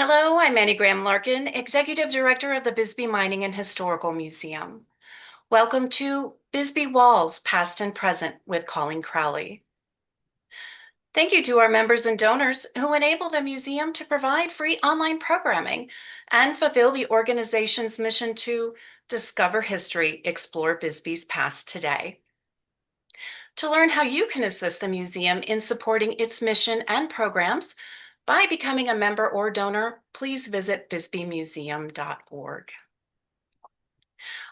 Hello, I'm Annie Graham Larkin, Executive Director of the Bisbee Mining and Historical Museum. Welcome to Bisbee Walls, Past and Present with Colleen Crowlie. Thank you to our members and donors who enable the museum to provide free online programming and fulfill the organization's mission to discover history, explore Bisbee's past today. To learn how you can assist the museum in supporting its mission and programs, by becoming a member or donor, please visit bisbeemuseum.org.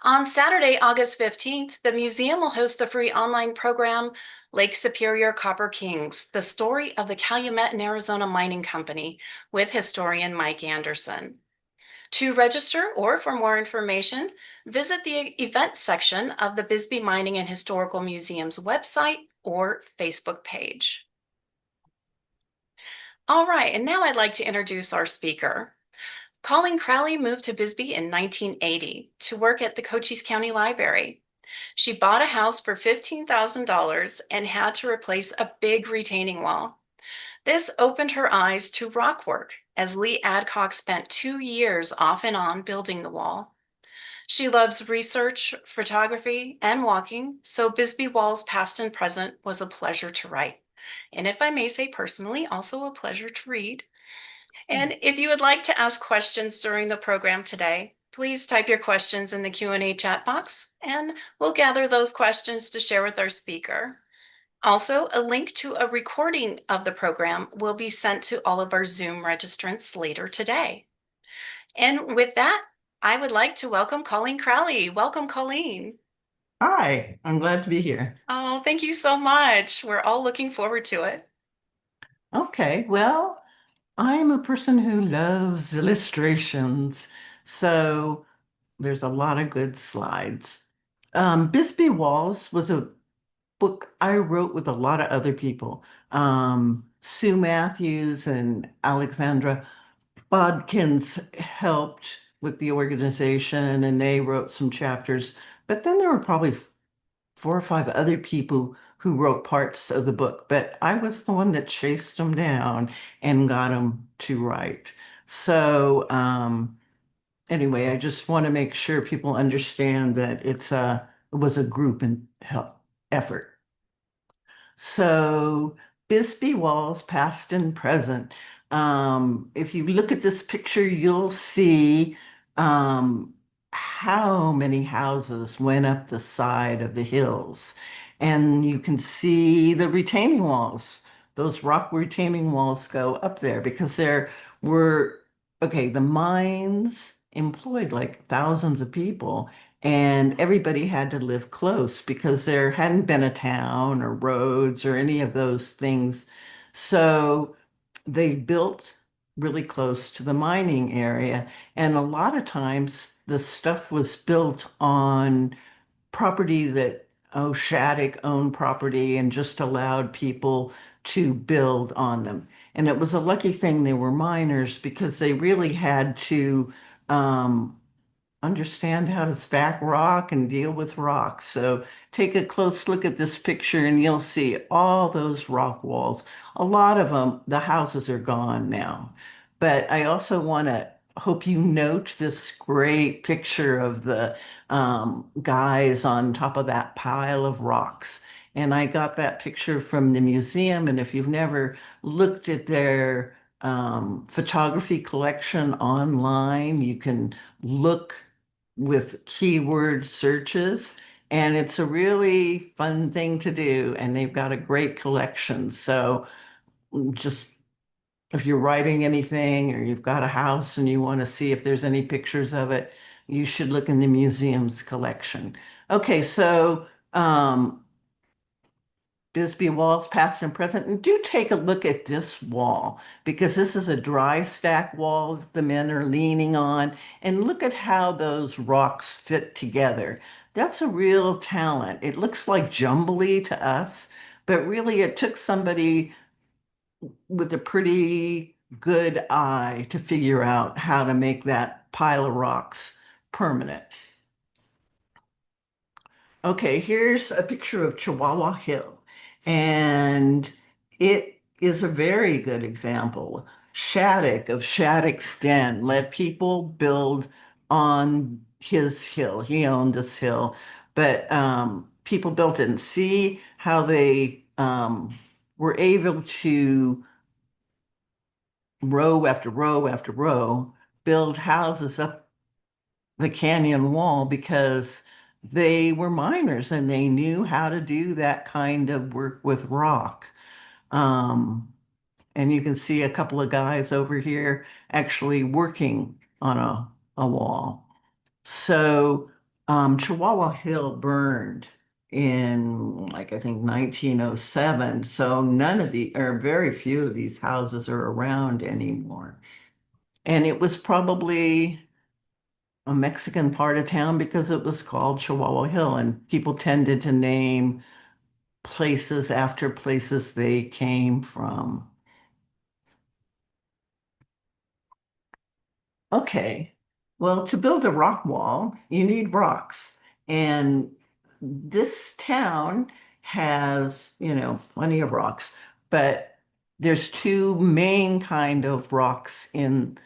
On Saturday, August 15th, the museum will host the free online program, Lake Superior Copper Kings, the story of the Calumet and Arizona Mining Company, with historian Mike Anderson. To register or for more information, visit the events section of the Bisbee Mining and Historical Museum's website or Facebook page. All right, and now I'd like to introduce our speaker. Colleen Crowlie moved to Bisbee in 1980 to work at the Cochise County Library. She bought a house for $15,000 and had to replace a big retaining wall. This opened her eyes to rock work, as Lee Adcock spent 2 years off and on building the wall. She loves research, photography, and walking, so Bisbee Walls Past and Present was a pleasure to write. And if I may say personally, also a pleasure to read. And if you would like to ask questions during the program today, please type your questions in the Q&A chat box, and we'll gather those questions to share with our speaker. Also, a link to a recording of the program will be sent to all of our Zoom registrants later today. And with that, I would like to welcome Colleen Crowlie. Welcome, Colleen. Hi, I'm glad to be here. Oh, thank you so much. We're all looking forward to it. Okay, well, I'm a person who loves illustrations, so there's a lot of good slides. Bisbee Walls was a book I wrote with a lot of other people. Sue Matthews and Alexandra Bodkins helped with the organization, and they wrote some chapters. But then there were probably 4 or 5 other people who wrote parts of the book, but I was the one that chased them down and got them to write. So, anyway, I just want to make sure people understand that it was a group and help effort. So Bisbee Walls, past and present. If you look at this picture, you'll see um, how many houses went up the side of the hills. And you can see the retaining walls. Those rock retaining walls go up there because there were, okay, the mines employed like thousands of people. And everybody had to live close because there hadn't been a town or roads or any of those things. So they built really close to the mining area. And a lot of times the stuff was built on property that Shattuck owned property and just allowed people to build on them. And it was a lucky thing they were miners because they really had to um, understand how to stack rock and deal with rock. So take a close look at this picture and you'll see all those rock walls. A lot of them, the houses are gone now. But I also want to hope you note this great picture of the guys on top of that pile of rocks. And I got that picture from the museum. And if you've never looked at their photography collection online, you can look with keyword searches. And it's a really fun thing to do. And they've got a great collection. So just if you're writing anything or you've got a house and you want to see if there's any pictures of it, you should look in the museum's collection. Okay, so Bisbee Walls, past and present. And do take a look at this wall because this is a dry stack wall that the men are leaning on. And look at how those rocks fit together. That's a real talent. It looks like jumbly to us, but really it took somebody with a pretty good eye to figure out how to make that pile of rocks permanent. Okay, here's a picture of Chihuahua Hill, and it is a very good example. Shattuck of Shattuck's Den let people build on his hill. He owned this hill, but people built it and see how they were able to row after row after row build houses up the canyon wall because they were miners and they knew how to do that kind of work with rock. Um, and you can see a couple of guys over here actually working on a wall. So Chihuahua Hill burned in like I think 1907. So none of the or very few of these houses are around anymore. And it was probably a Mexican part of town because it was called Chihuahua Hill, and people tended to name places after places they came from. Okay. Well, to build a rock wall, you need rocks. And this town has, plenty of rocks, but there's two main kind of rocks in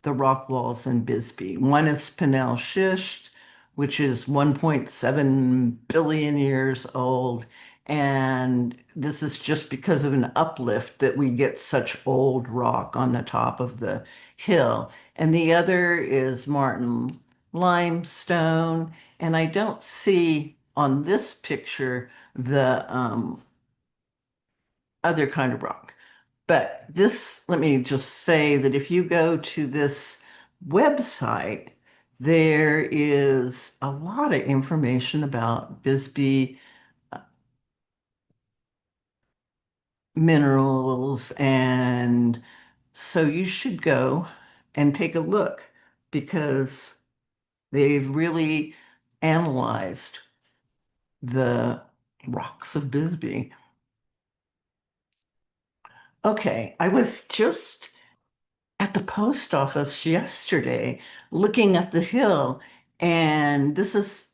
the rock walls in Bisbee. One is Pinnell schist, which is 1.7 billion years old. And this is just because of an uplift that we get such old rock on the top of the hill. And the other is Martin limestone. And I don't see on this picture the other kind of rock. But this, let me just say that if you go to this website, there is a lot of information about Bisbee minerals. And so you should go and take a look because they've really analyzed the rocks of Bisbee. Okay, I was just at the post office yesterday looking up the hill, and this is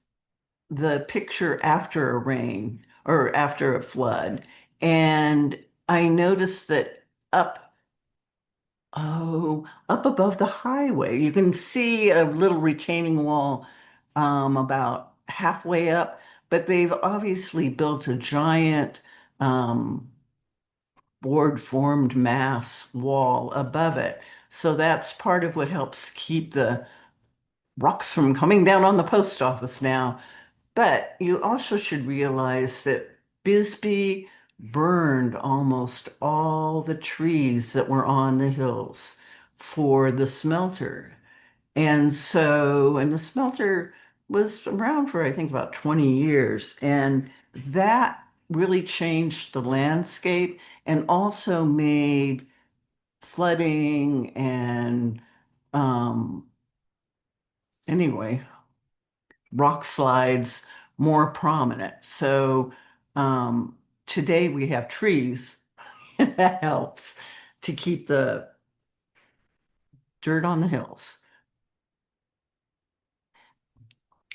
the picture after a rain or after a flood. And I noticed that up above the highway, you can see a little retaining wall about halfway up, but they've obviously built a giant um, board formed mass wall above it. So that's part of what helps keep the rocks from coming down on the post office now. But you also should realize that Bisbee burned almost all the trees that were on the hills for the smelter. And the smelter was around for, I think, about 20 years. And that really changed the landscape and also made flooding and, um, anyway, rock slides more prominent. So um, today we have trees, and that helps to keep the dirt on the hills.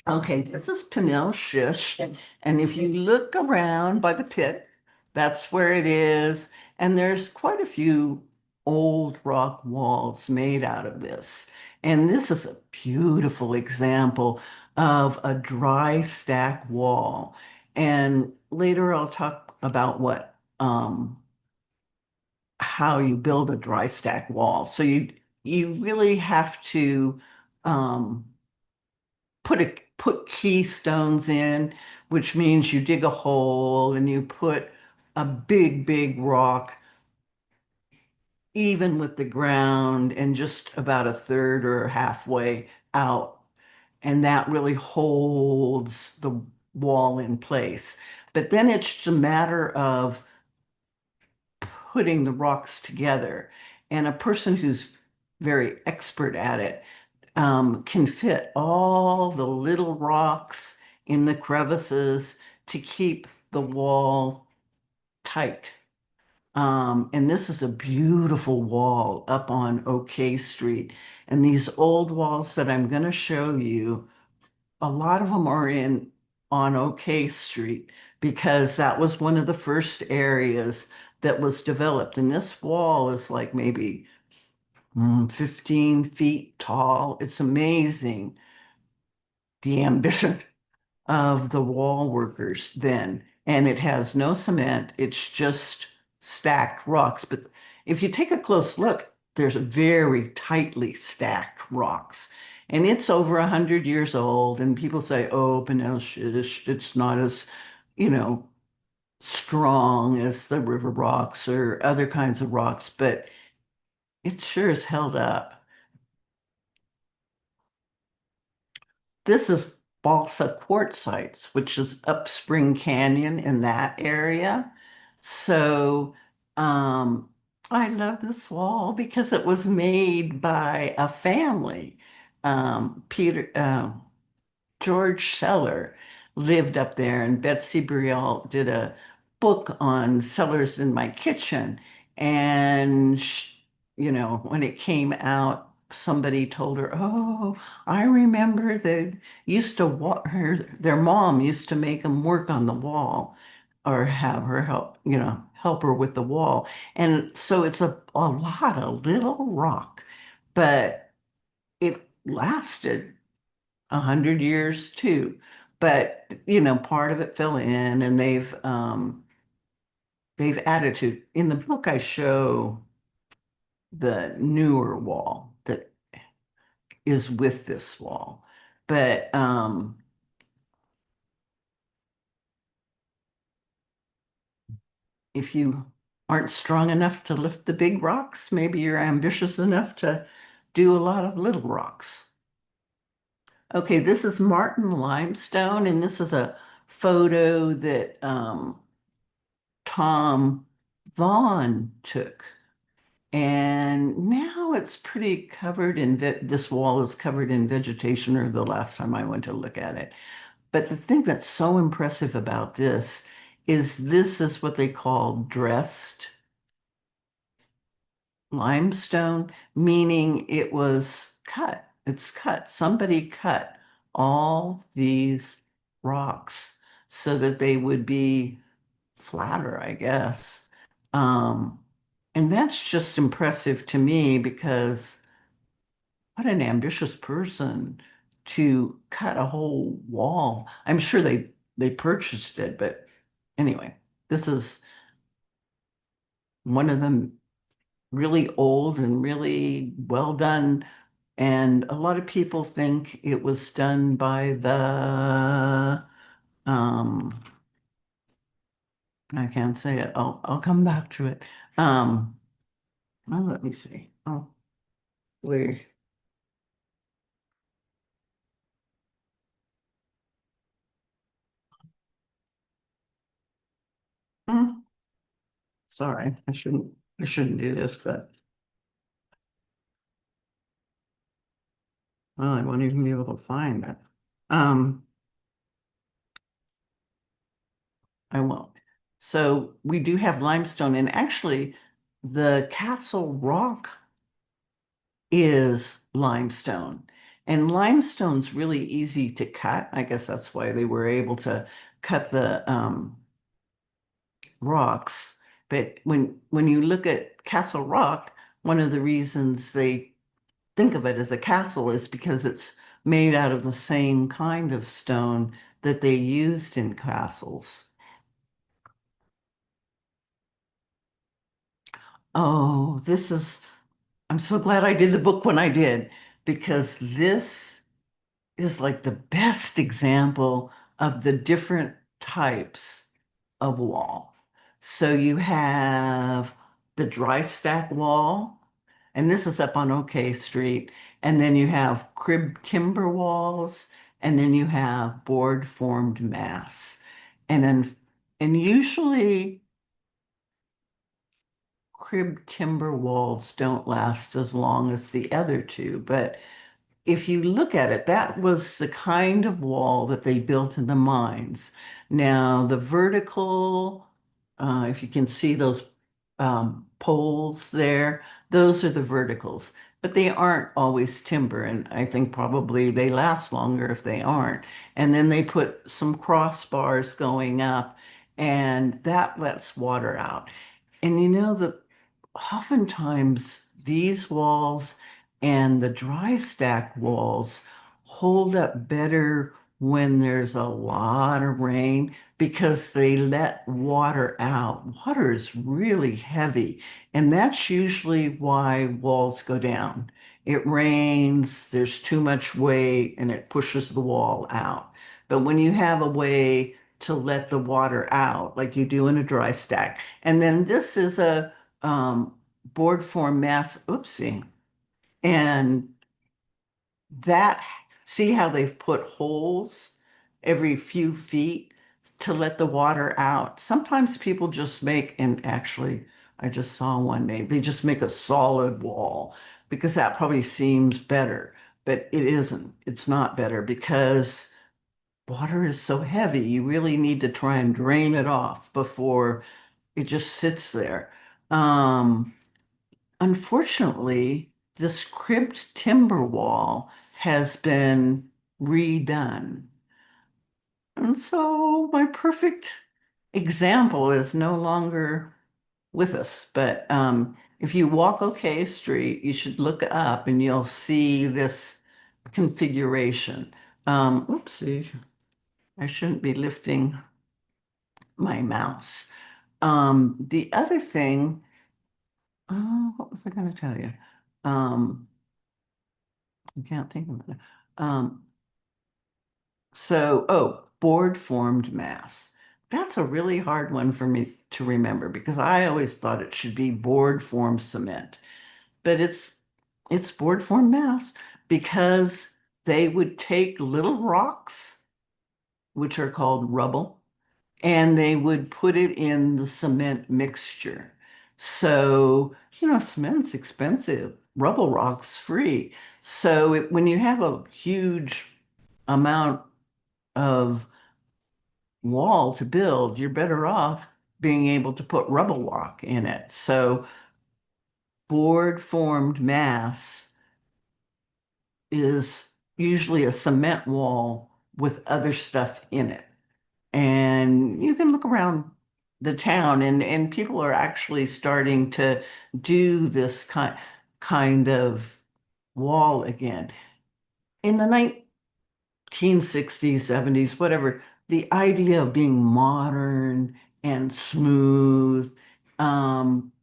Okay, this is Pinnell schist, and if you look around by the pit, that's where it is. And there's quite a few old rock walls made out of this. And this is a beautiful example of a dry stack wall. And later I'll talk about how you build a dry stack wall. So you really have to um, put keystones in, which means you dig a hole and you put a big rock even with the ground and just about a third or halfway out. And that really holds the wall in place. But then it's just a matter of putting the rocks together. And a person who's very expert at it can fit all the little rocks in the crevices to keep the wall tight. And this is a beautiful wall up on OK Street. And these old walls that I'm going to show you, a lot of them are in on OK Street because that was one of the first areas that was developed. And this wall is like maybe 15 feet tall. It's amazing the ambition of the wall workers then. And it has no cement, it's just stacked rocks. But if you take a close look, there's very tightly stacked rocks. And it's over 100 years old. And people say, oh, Benel, it's not as, you know, strong as the river rocks or other kinds of rocks, but it sure is held up. This is balsa quartzites, which is up Spring Canyon in that area. So um, I love this wall because it was made by a family. Peter, George Seller lived up there, and Betsy Brielle did a book on cellars in my kitchen. And, when it came out, somebody told her, oh, I remember they used to, their mom used to make them work on the wall or have her help her with the wall. And so it's a lot of little rock, but it lasted 100 years too. But part of it fell in, and they've added to. In the book, I show the newer wall that is with this wall. But if you aren't strong enough to lift the big rocks, maybe you're ambitious enough to do a lot of little rocks. Okay, this is Martin limestone, and this is a photo that Tom Vaughn took. And now it's pretty covered in, this wall is covered in vegetation, or the last time I went to look at it. But the thing that's so impressive about this is what they call dressed limestone, meaning it was cut. It's cut. Somebody cut all these rocks so that they would be flatter, I guess. Um, and that's just impressive to me because what an ambitious person to cut a whole wall. I'm sure they purchased it, but anyway, this is one of them really old and really well done. And a lot of people think it was done by the I can't say it. I'll come back to it. Um, oh, let me see. Oh, wait. Hmm, sorry, I shouldn't do this, but well, I won't even be able to find it. Um, I won't. So we do have limestone, and actually, the Castle Rock is limestone. And limestone's really easy to cut. I guess that's why they were able to cut the rocks. But when you look at Castle Rock, one of the reasons they think of it as a castle is because it's made out of the same kind of stone that they used in castles. Oh, I'm so glad I did the book when I did, because this is like the best example of the different types of wall. So you have the dry stack wall, and this is up on OK Street, and then you have crib timber walls, and then you have board formed mass. And then and usually crib timber walls don't last as long as the other two, but if you look at it, that was the kind of wall that they built in the mines. Now, the vertical, if you can see those poles there, those are the verticals, but they aren't always timber. And I think probably they last longer if they aren't. And then they put some crossbars going up, and that lets water out. And that oftentimes these walls and the dry stack walls hold up better when there's a lot of rain because they let water out. Water is really heavy, and that's usually why walls go down. It rains, there's too much weight, and it pushes the wall out. But when you have a way to let the water out, like you do in a dry stack, and then this is a board form mass, oopsie, and that, see how they've put holes every few feet to let the water out. Sometimes people just make, and actually, I just saw one made, they just make a solid wall because that probably seems better, but it isn't. It's not better because water is so heavy. You really need to try and drain it off before it just sits there. Um, Unfortunately, this cribbed timber wall has been redone. And so my perfect example is no longer with us. But if you walk OK Street, you should look up and you'll see this configuration. Oopsie, I shouldn't be lifting my mouse. The other thing, what was I going to tell you? Um, I can't think of it. Um, board formed mass. That's a really hard one for me to remember because I always thought it should be board formed cement, but it's board formed mass because they would take little rocks, which are called rubble, and they would put it in the cement mixture. So, cement's expensive. Rubble rock's free. So when you have a huge amount of wall to build, you're better off being able to put rubble rock in it. So board formed mass is usually a cement wall with other stuff in it. And you can look around the town and people are actually starting to do this kind of wall again. In the 1960s, 70s, whatever, the idea of being modern and smooth, um,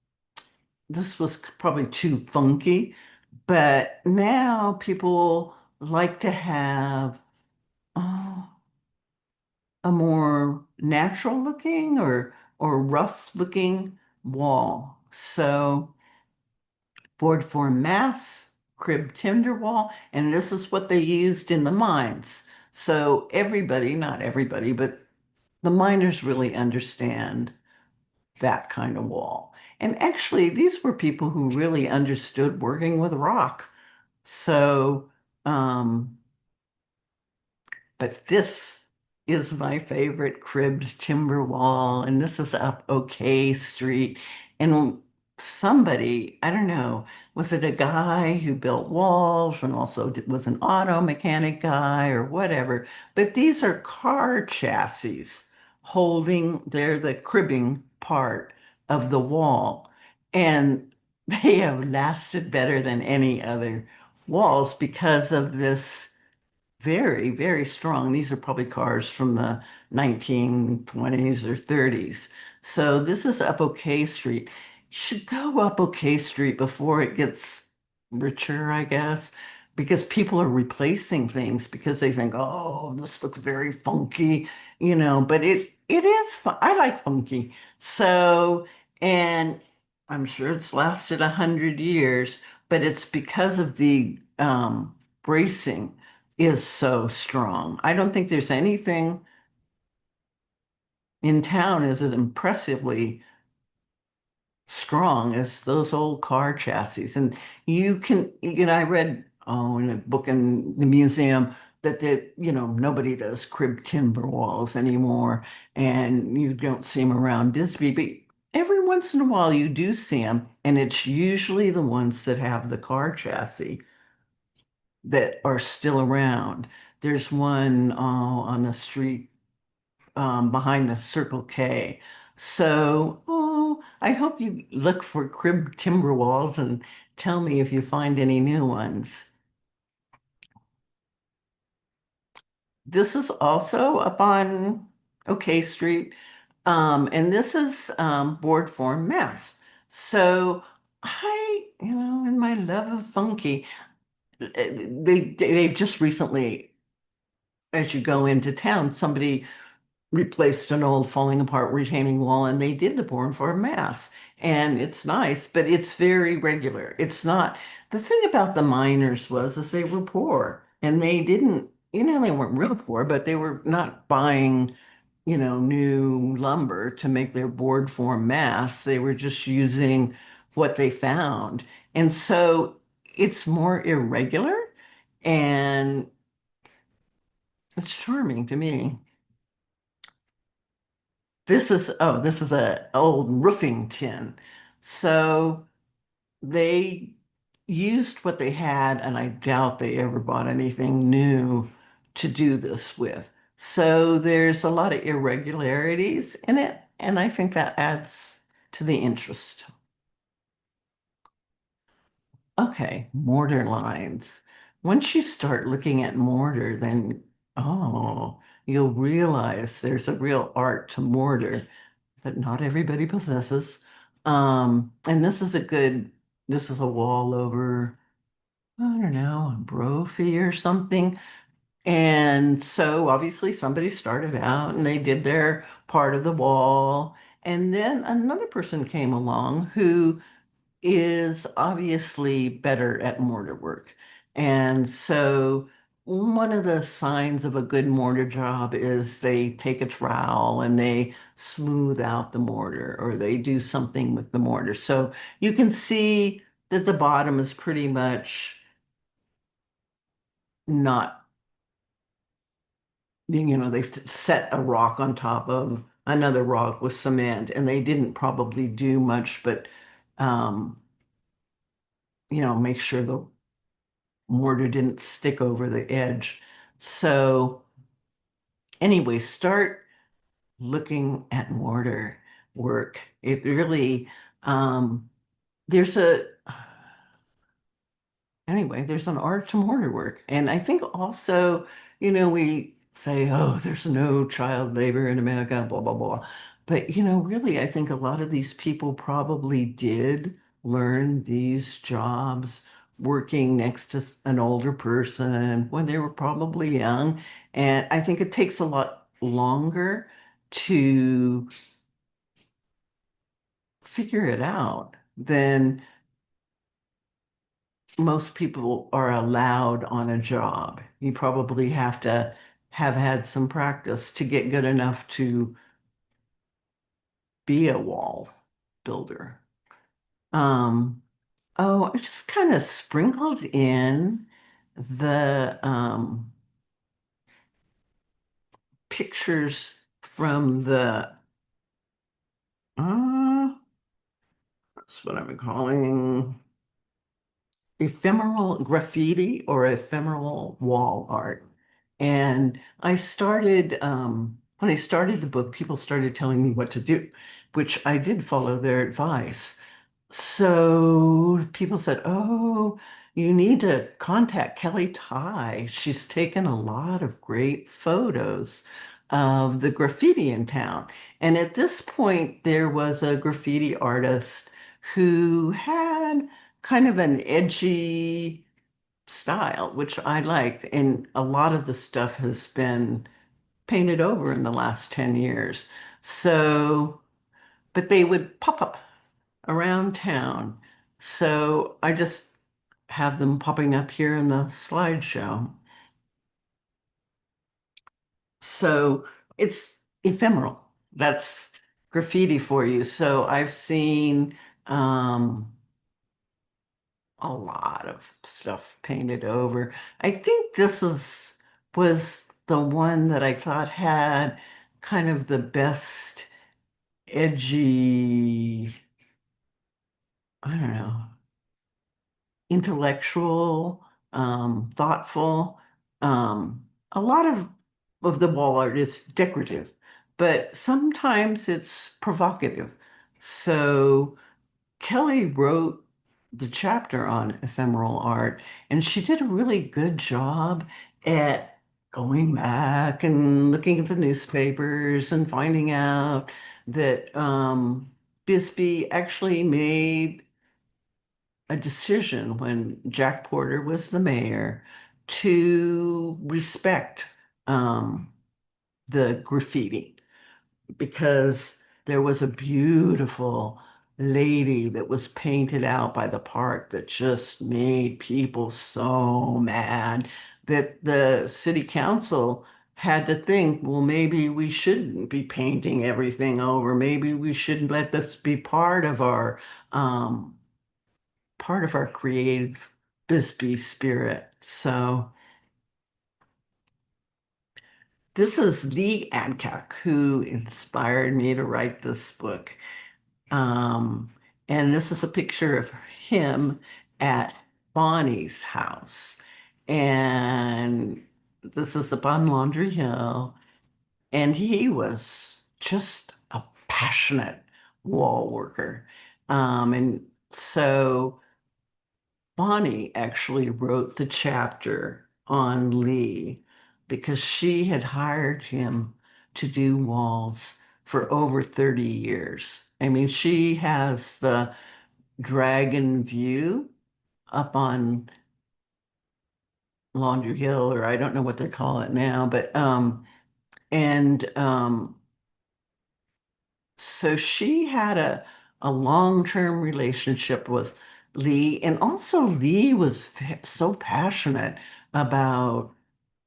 this was probably too funky, but now people like to have oh, a more natural looking or rough looking wall. So board form mass, crib tinder wall, and this is what they used in the mines. So everybody, not everybody, but the miners really understand that kind of wall. And actually, these were people who really understood working with rock. So, um, but this is my favorite cribbed timber wall, and this is up OK Street. And somebody, I don't know, was it a guy who built walls and also was an auto mechanic guy or whatever? But these are car chassis they're the cribbing part of the wall. And they have lasted better than any other walls because of this very, very strong. These are probably cars from the 1920s or 30s. So this is up OK Street. You should go up OK Street before it gets richer, I guess, because people are replacing things because they think, oh, this looks very funky, but it is fun. I like funky. So, and I'm sure it's lasted 100 years, but it's because of the bracing is so strong. I don't think there's anything in town as impressively strong as those old car chassis. And I read, in a book in the museum that nobody does crib timber walls anymore, and you don't see them around Bisbee, but every once in a while you do see them, and it's usually the ones that have the car chassis that are still around. There's one on the street behind the Circle K. So, I hope you look for crib timber walls and Tell me if you find any new ones. This is also up on OK Street, and this is board form mass. So in my love of funky, they've just recently, as you go into town, somebody replaced an old falling apart retaining wall and they did the Born for Mass. And it's nice, but it's very regular. It's not, the thing about the miners was is they were poor and they didn't, they weren't real poor, but they were not buying, new lumber to make their board form mass. They were just using what they found. And so it's more irregular and it's charming to me. This is a old roofing tin. So they used what they had, and I doubt they ever bought anything new to do this with. So there's a lot of irregularities in it, and I think that adds to the interest. Okay, mortar lines. Once you start looking at mortar, then you'll realize there's a real art to mortar that not everybody possesses. And this is a wall over, I don't know, a brophy or something. And so obviously somebody started out and they did their part of the wall. And then another person came along who is obviously better at mortar work. And so one of the signs of a good mortar job is they take a trowel and they smooth out the mortar or they do something with the mortar. So you can see that the bottom is pretty much not, they've set a rock on top of another rock with cement and they didn't probably do much but um, make sure the mortar didn't stick over the edge. So anyway, start looking at mortar work. It really, there's a, anyway, there's an art to mortar work. And I think also, we say, oh, there's no child labor in America, blah, blah, blah. But, really, I think a lot of these people probably did learn these jobs working next to an older person when they were probably young. And I think it takes a lot longer to figure it out than most people are allowed on a job. You probably have to have had some practice to get good enough to be a wall builder. Um, I just kind of sprinkled in the pictures from the that's what I'm calling ephemeral graffiti or ephemeral wall art. And when I started the book, people started telling me what to do, which I did follow their advice. So people said, oh, you need to contact Kelly Ty. She's taken a lot of great photos of the graffiti in town. And at this point, there was a graffiti artist who had kind of an edgy style, which I liked. And a lot of the stuff has been painted over in the last 10 years. So, but they would pop up around town. So I just have them popping up here in the slideshow. So it's ephemeral. That's graffiti for you. So I've seen um, a lot of stuff painted over. I think was the one that I thought had kind of the best edgy, I don't know, intellectual, thoughtful. A lot of the wall art is decorative, but sometimes it's provocative. So Kelly wrote the chapter on ephemeral art, and she did a really good job at going back and looking at the newspapers and finding out that Bisbee actually made a decision when Jack Porter was the mayor to respect um, the graffiti because there was a beautiful lady that was painted out by the park that just made people so mad that the city council had to think, well, maybe we shouldn't be painting everything over. Maybe we should let this be part of our creative Bisbee spirit. So this is Lee Adcock who inspired me to write this book. Um, and this is a picture of him at Bonnie's house. And this is up on Laundry Hill. And he was just a passionate wall worker. And so Bonnie actually wrote the chapter on Lee because she had hired him to do walls for over 30 years. I mean, she has the dragon view up on Laundry Hill, or I don't know what they call it now, but and so she had a long-term relationship with Lee, and also Lee was so passionate about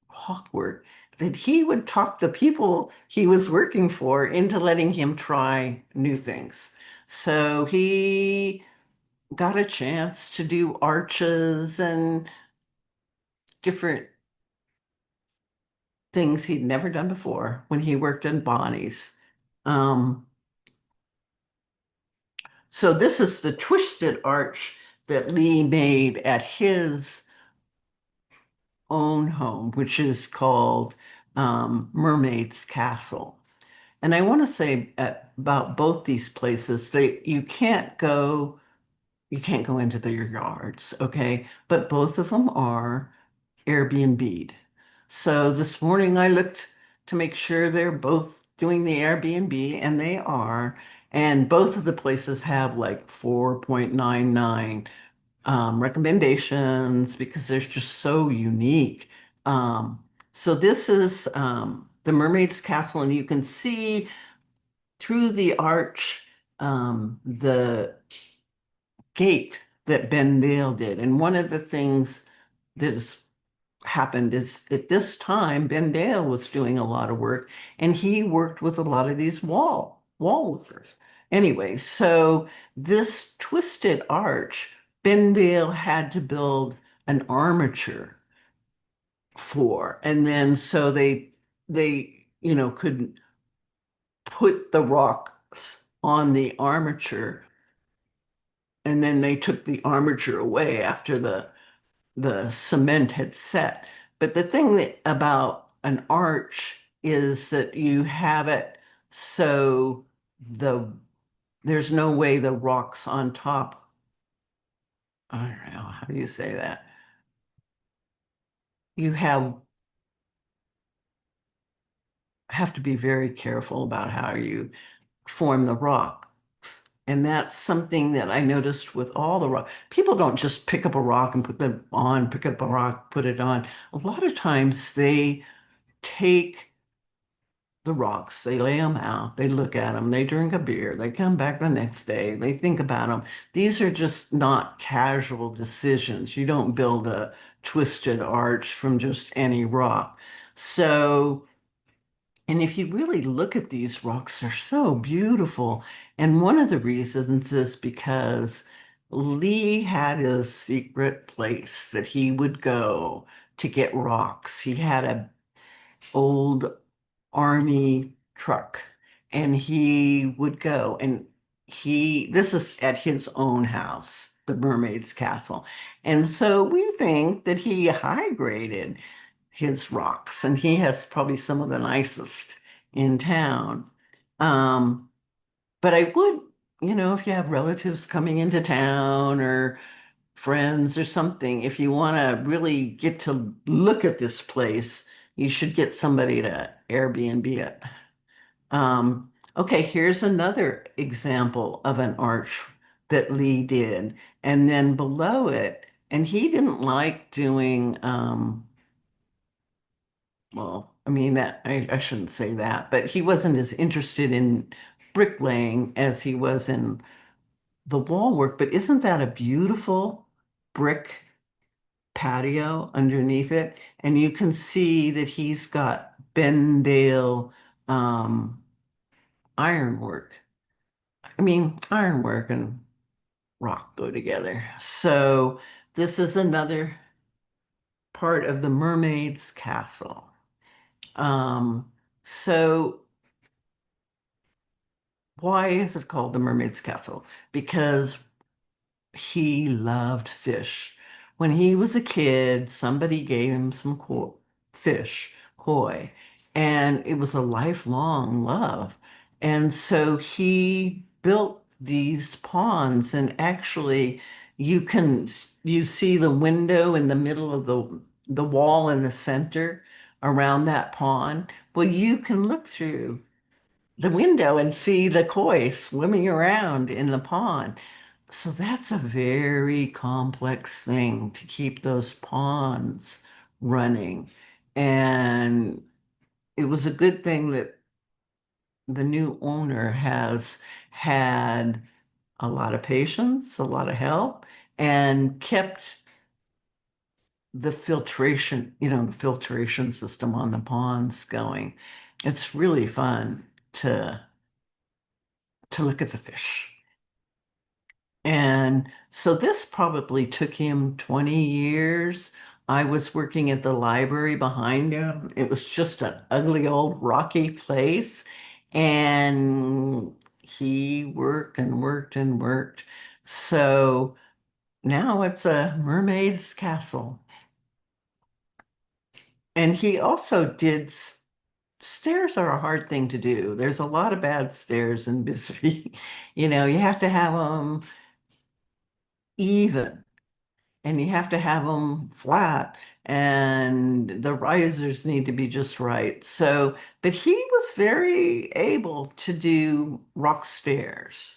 Hawkwork that he would talk the people he was working for into letting him try new things. So he got a chance to do arches and different things he'd never done before when he worked in Bonnie's. Um, so this is the twisted arch that Lee made at his own home, which is called Mermaid's Castle. And I want to say about both these places, you can't go into their yards, okay? But both of them are Airbnb'd. So this morning I looked to make sure they're both doing the Airbnb, and they are. And both of the places have like 4.99 recommendations because they're just so unique. So this is the Mermaid's Castle, and you can see through the arch the gate that Ben Dale did. And one of the things that has happened is at this time, Ben Dale was doing a lot of work, and he worked with a lot of these wall workers. Anyway, so this twisted arch, Ben Dale had to build an armature for, and then so they could put the rocks on the armature, and then they took the armature away after the cement had set. But the thing about an arch is that you have it so the there's no way the rocks on top, I don't know, how do you say that? You have to be very careful about how you form the rocks. And that's something that I noticed with all the rock. People don't just pick up a rock and put them on, pick up a rock, put it on. A lot of times they take the rocks, they lay them out, they look at them, they drink a beer, they come back the next day, they think about them. These are just not casual decisions. You don't build a twisted arch from just any rock. So, and if you really look at these rocks, they're so beautiful. And one of the reasons is because Lee had a secret place that he would go to get rocks. He had a old army truck, and he would go, and this is at his own house, the Mermaid's Castle. And so we think that he high graded his rocks, and he has probably some of the nicest in town. Um, but I would, if you have relatives coming into town or friends or something, if you want to really get to look at this place, you should get somebody to Airbnb it. Okay, here's another example of an arch that Lee did. And then below it, and he didn't like doing, well, I mean that I shouldn't say that, but he wasn't as interested in bricklaying as he was in the wall work. But isn't that a beautiful brick patio underneath it? And you can see that he's got Bendale ironwork. I mean, ironwork and rock go together. So this is another part of the mermaid's castle. Um, so why is it called the mermaid's castle? Because he loved fish. When he was a kid, somebody gave him some fish, koi, and it was a lifelong love. And so he built these ponds, and actually, you see the window in the middle of the wall in the center around that pond. Well, you can look through the window and see the koi swimming around in the pond. So that's a very complex thing to keep those ponds running. And it was a good thing that the new owner has had a lot of patience, a lot of help, and kept the filtration system on the ponds going. It's really fun to look at the fish. And so this probably took him 20 years. I was working at the library behind him. It was just an ugly old rocky place. And he worked and worked and worked. So now it's a mermaid's castle. And he also did stairs are a hard thing to do. There's a lot of bad stairs in Bisbee. You have to have them even. And you have to have them flat and the risers need to be just right. So, but he was very able to do rock stairs.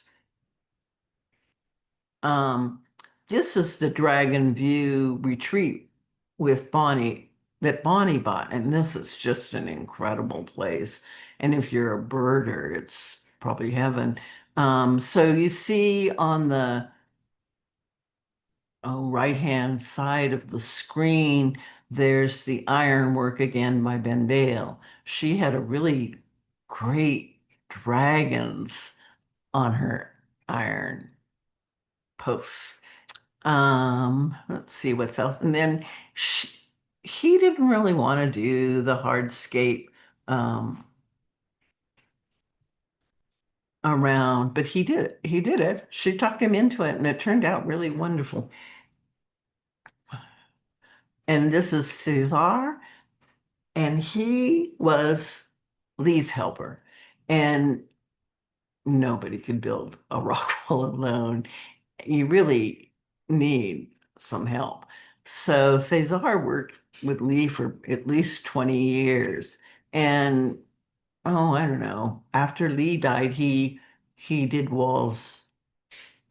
Um, this is the Dragon View retreat with Bonnie that Bonnie bought, and this is just an incredible place. And if you're a birder, it's probably heaven. So you see on the right-hand side of the screen, there's the ironwork again by Bendale. She had a really great dragons on her iron posts. Let's see what's else. And then he didn't really want to do the hardscape um, around, but he did it. He did it. She talked him into it, and it turned out really wonderful. And this is Cesar. And he was Lee's helper. And nobody could build a rock wall alone. You really need some help. So Cesar worked with Lee for at least 20 years. And oh, I don't know. After Lee died, he did walls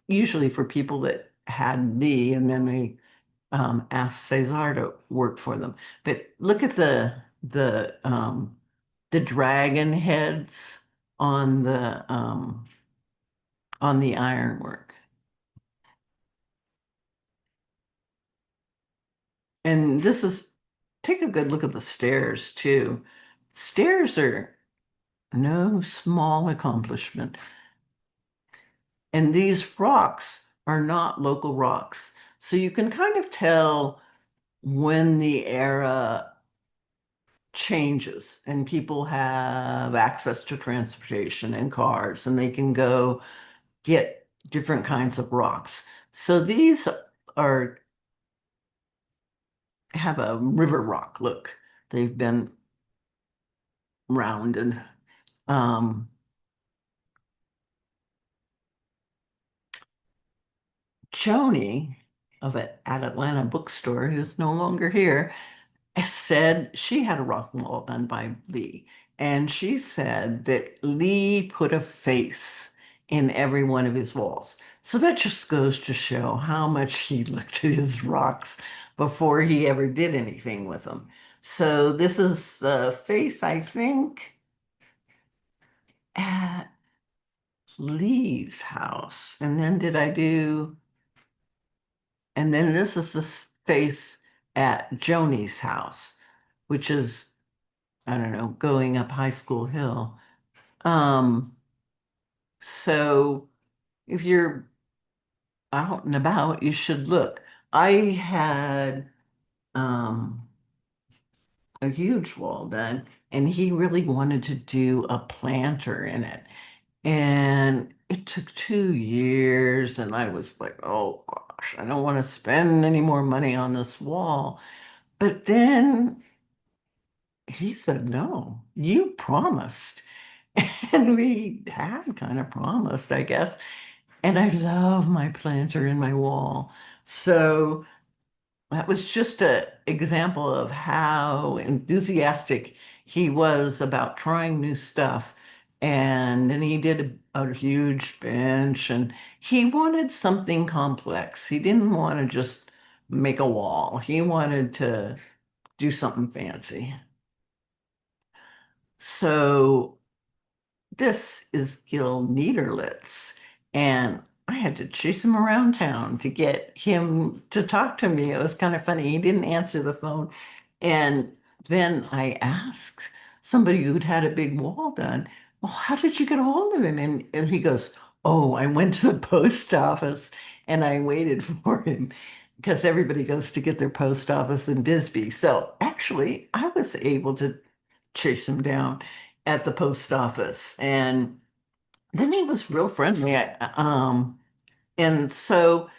usually for people that had Lee, and then they asked Cesar to work for them. But look at the dragon heads on the ironwork. And take a good look at the stairs too. Stairs are no small accomplishment. And these rocks are not local rocks. So you can kind of tell when the era changes and people have access to transportation and cars and they can go get different kinds of rocks. So these are have a river rock look. They've been rounded. Um, Joni of it at Atlanta bookstore, who's no longer here, said she had a rock wall done by Lee. And she said that Lee put a face in every one of his walls. So that just goes to show how much he looked at his rocks before he ever did anything with them. So this is the face, I think, at Lee's house. And then did I do, and then this is the face at Joni's house, which is, I don't know, going up High School Hill. Um, so if you're out and about, you should look. I had um, a huge wall done, and he really wanted to do a planter in it. And it took 2 years, and I was like, oh gosh, I don't want to spend any more money on this wall. But then he said, no, you promised. And we had kind of promised, I guess. And I love my planter in my wall. So that was just an example of how enthusiastic he was about trying new stuff. And then he did a huge bench and he wanted something complex. He didn't want to just make a wall. He wanted to do something fancy. So this is Gil Niederlitz. And I had to chase him around town to get him to talk to me. It was kind of funny. He didn't answer the phone. And then I asked somebody who'd had a big wall done, well, how did you get a hold of him? And he goes, oh, I went to the post office and I waited for him because everybody goes to get their post office in Bisbee. So actually, I was able to chase him down at the post office. And then he was real friendly. And so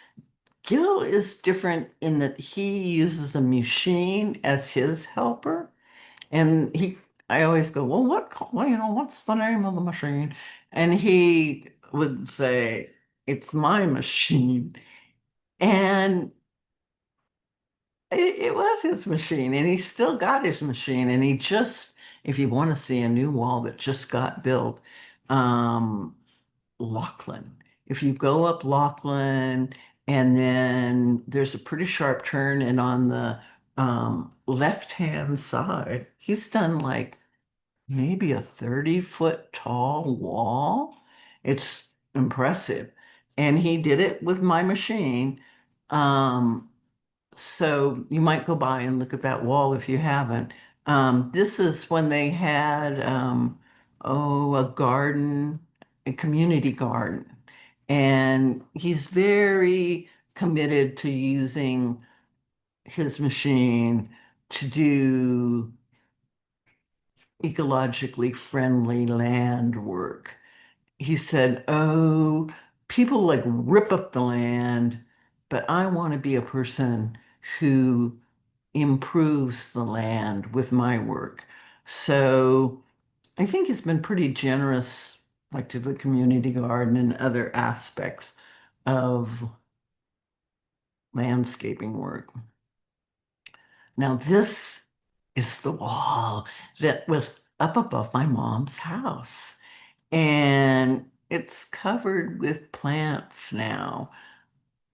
Gil is different in that he uses a machine as his helper. And I always go, well, well, what's the name of the machine? And he would say, it's my machine. And it was his machine, and he still got his machine. And he just, if you want to see a new wall that just got built, um, Lachlan. If you go up Lachlan, and then there's a pretty sharp turn, and on the left-hand side, he's done like maybe a 30-foot tall wall. It's impressive. And he did it with my machine. Um, so you might go by and look at that wall if you haven't. This is when they had, a garden, a community garden. And he's very committed to using his machine to do ecologically friendly land work. He said, oh, people like rip up the land, but I want to be a person who improves the land with my work. So I think he's been pretty generous, like to the community garden and other aspects of landscaping work. Now, this is the wall that was up above my mom's house. And it's covered with plants now.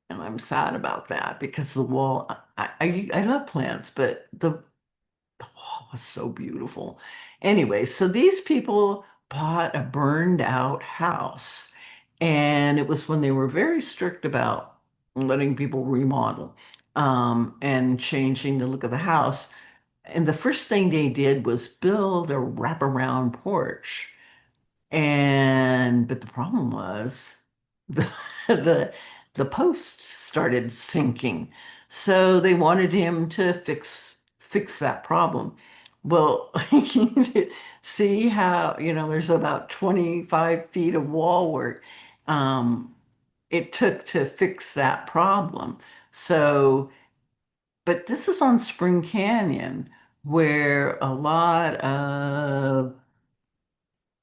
And I'm sad about that because the wall, I love plants, but the wall was so beautiful. Anyway, so these people bought a burned out house. And it was when they were very strict about letting people remodel and changing the look of the house. And the first thing they did was build a wraparound porch. But the problem was the the the posts started sinking. So they wanted him to fix that problem. Well, see how, there's about 25 feet of wall work it took to fix that problem. So, but this is on Spring Canyon where a lot of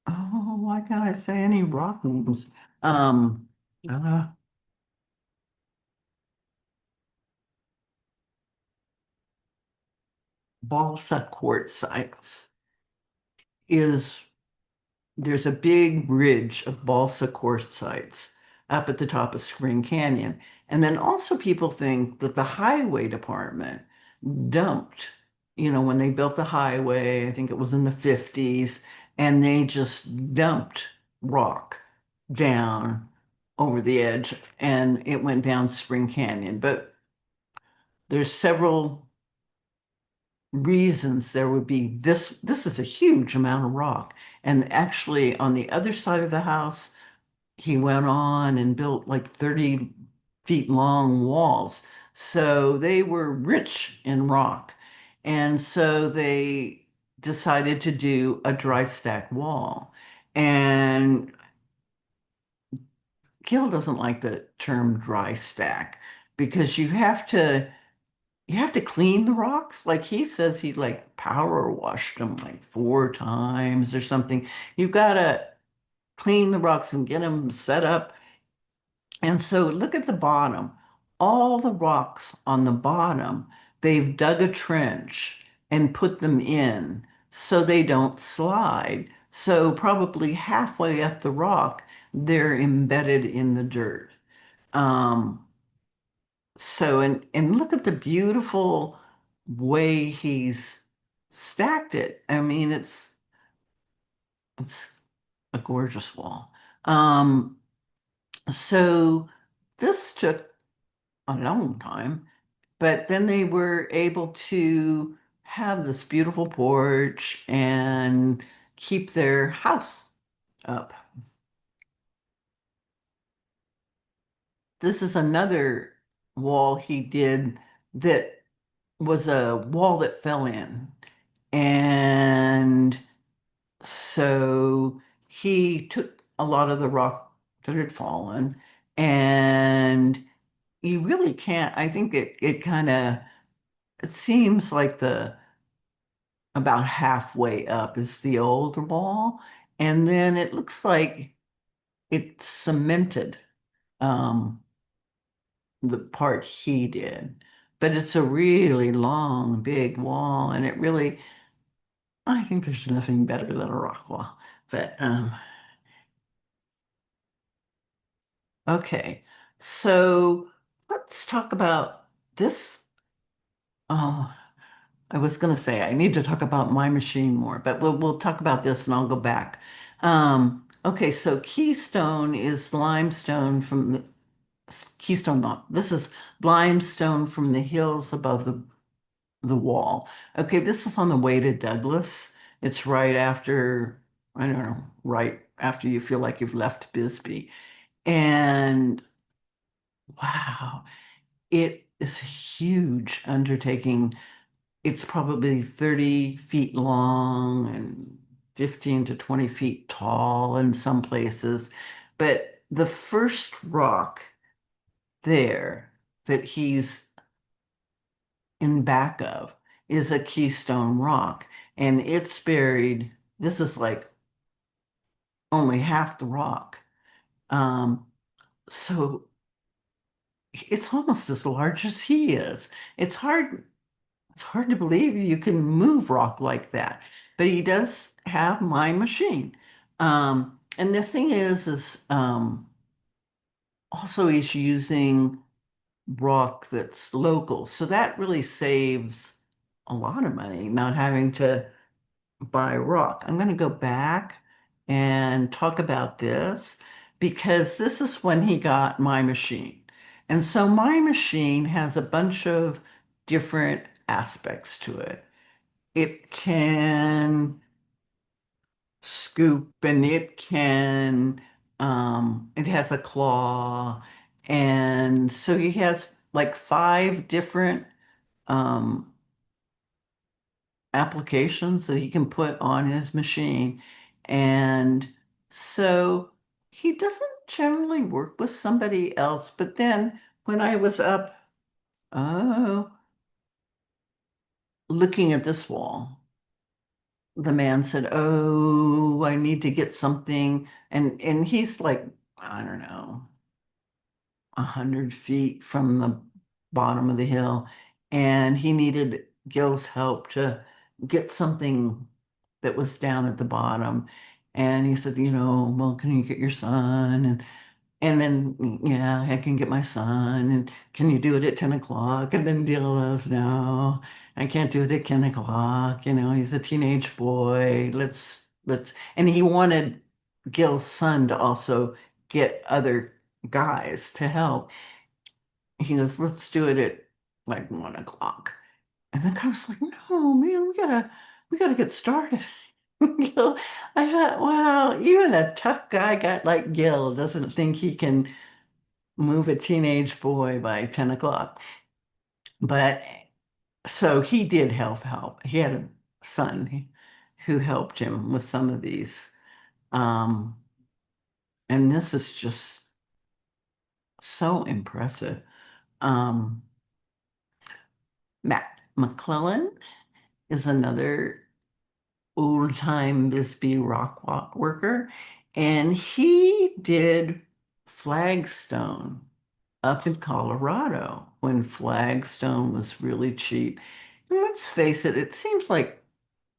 oh, why can't I say any rock names? Um, uh, balsa quartzites is there's a big ridge of balsa quartzites up at the top of Spring Canyon. And then also people think that the highway department dumped, when they built the highway, I think it was in the 50s, and they just dumped rock down over the edge and it went down Spring Canyon. But there's several reasons there would be this is a huge amount of rock. And actually on the other side of the house, he went on and built like 30 feet long walls. So they were rich in rock. And so they decided to do a dry stack wall. And Gil doesn't like the term dry stack because you have to clean the rocks. Like he says he like power washed them like 4 times or something. You've got to clean the rocks and get them set up. And so look at the bottom. All the rocks on the bottom, they've dug a trench and put them in so they don't slide. So probably halfway up the rock, they're embedded in the dirt. Um, and look at the beautiful way he's stacked it. I mean, it's a gorgeous wall. Um, so this took a long time, but then they were able to have this beautiful porch and keep their house up. This is another wall he did that was a wall that fell in. And so he took a lot of the rock that had fallen, and you really can't, I think it kind of, it seems like the about halfway up is the old wall, and then it looks like it cemented um, the part he did. But it's a really long, big wall, and it really, I think there's nothing better than a rock wall. But okay, so let's talk about this. Oh, I was going to say I need to talk about my machine more, but we'll talk about this and I'll go back. Okay, so Keystone is limestone from the Keystone, not this is limestone from the hills above the wall. Okay, this is on the way to Douglas. It's right after, I don't know, right after you feel like you've left Bisbee. And wow, it is a huge undertaking. It's probably 30 feet long and 15 to 20 feet tall in some places. But the first rock there that he's in back of is a keystone rock. And it's buried, this is like only half the rock. Um, so it's almost as large as he is. It's hard It's hard to believe you can move rock like that, but he does have my machine. And the thing is also he's using rock that's local. So that really saves a lot of money, not having to buy rock. I'm going to go back and talk about this because this is when he got my machine. And so my machine has a bunch of different aspects to it. It can scoop and it has a claw. And so he has like 5 different um, applications that he can put on his machine. And so he doesn't generally work with somebody else. But then when I was up, oh, looking at this wall, the man said, "Oh, I need to get something," and he's like, I don't know, 100 feet from the bottom of the hill, and he needed Gil's help to get something that was down at the bottom. And he said, well, can you get your son? And then, yeah, I can get my son. And can you do it at 10 o'clock? And then Gil goes, no, I can't do it at 10 o'clock. He's a teenage boy. And he wanted Gil's son to also get other guys to help. He goes, let's do it at like 1 o'clock. And the cop's like, no, man, we gotta get started. Gil, I thought, wow, even a tough guy got like Gil doesn't think he can move a teenage boy by 10 o'clock. But so he did help. He had a son who helped him with some of these. Um, and this is just so impressive. Um, Matt McClellan is another old-time Bisbee worker, and he did flagstone up in Colorado when flagstone was really cheap. And let's face it, it seems like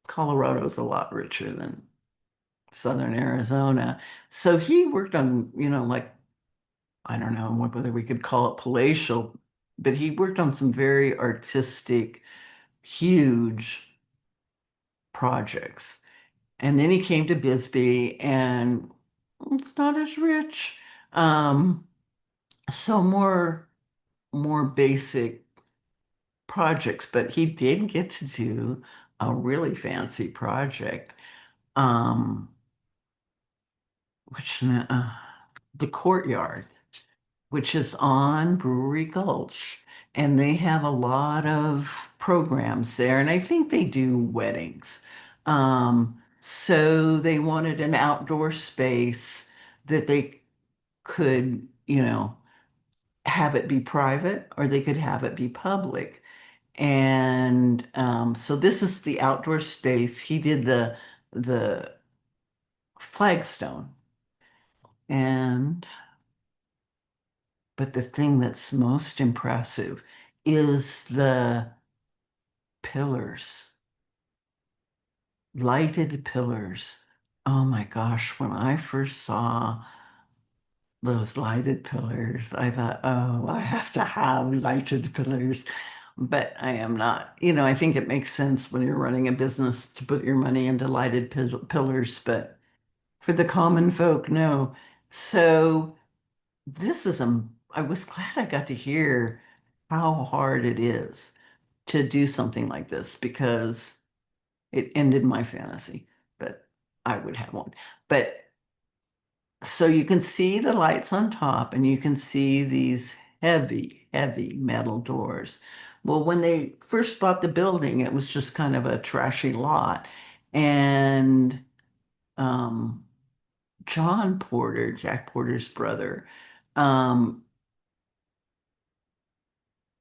Colorado's a lot richer than Southern Arizona. So he worked on, like, I don't know whether we could call it palatial, but he worked on some very artistic, huge projects. And then he came to Bisbee and it's not as rich. Um, so more basic projects, but he did get to do a really fancy project. Um, which the courtyard, which is on Brewery Gulch. And they have a lot of programs there. And I think they do weddings. So they wanted an outdoor space that they could, have it be private or they could have it be public. And so this is the outdoor space. He did the flagstone. And but the thing that's most impressive is the pillars, lighted pillars. Oh my gosh, when I first saw those lighted pillars, I thought, oh, I have to have lighted pillars. But I am not. I think it makes sense when you're running a business to put your money into lighted pillars, but for the common folk, no. So I was glad I got to hear how hard it is to do something like this because it ended my fantasy, but I would have one. But so you can see the lights on top and you can see these heavy, heavy metal doors. Well, when they first bought the building, it was just kind of a trashy lot. And um, John Porter, Jack Porter's brother, um,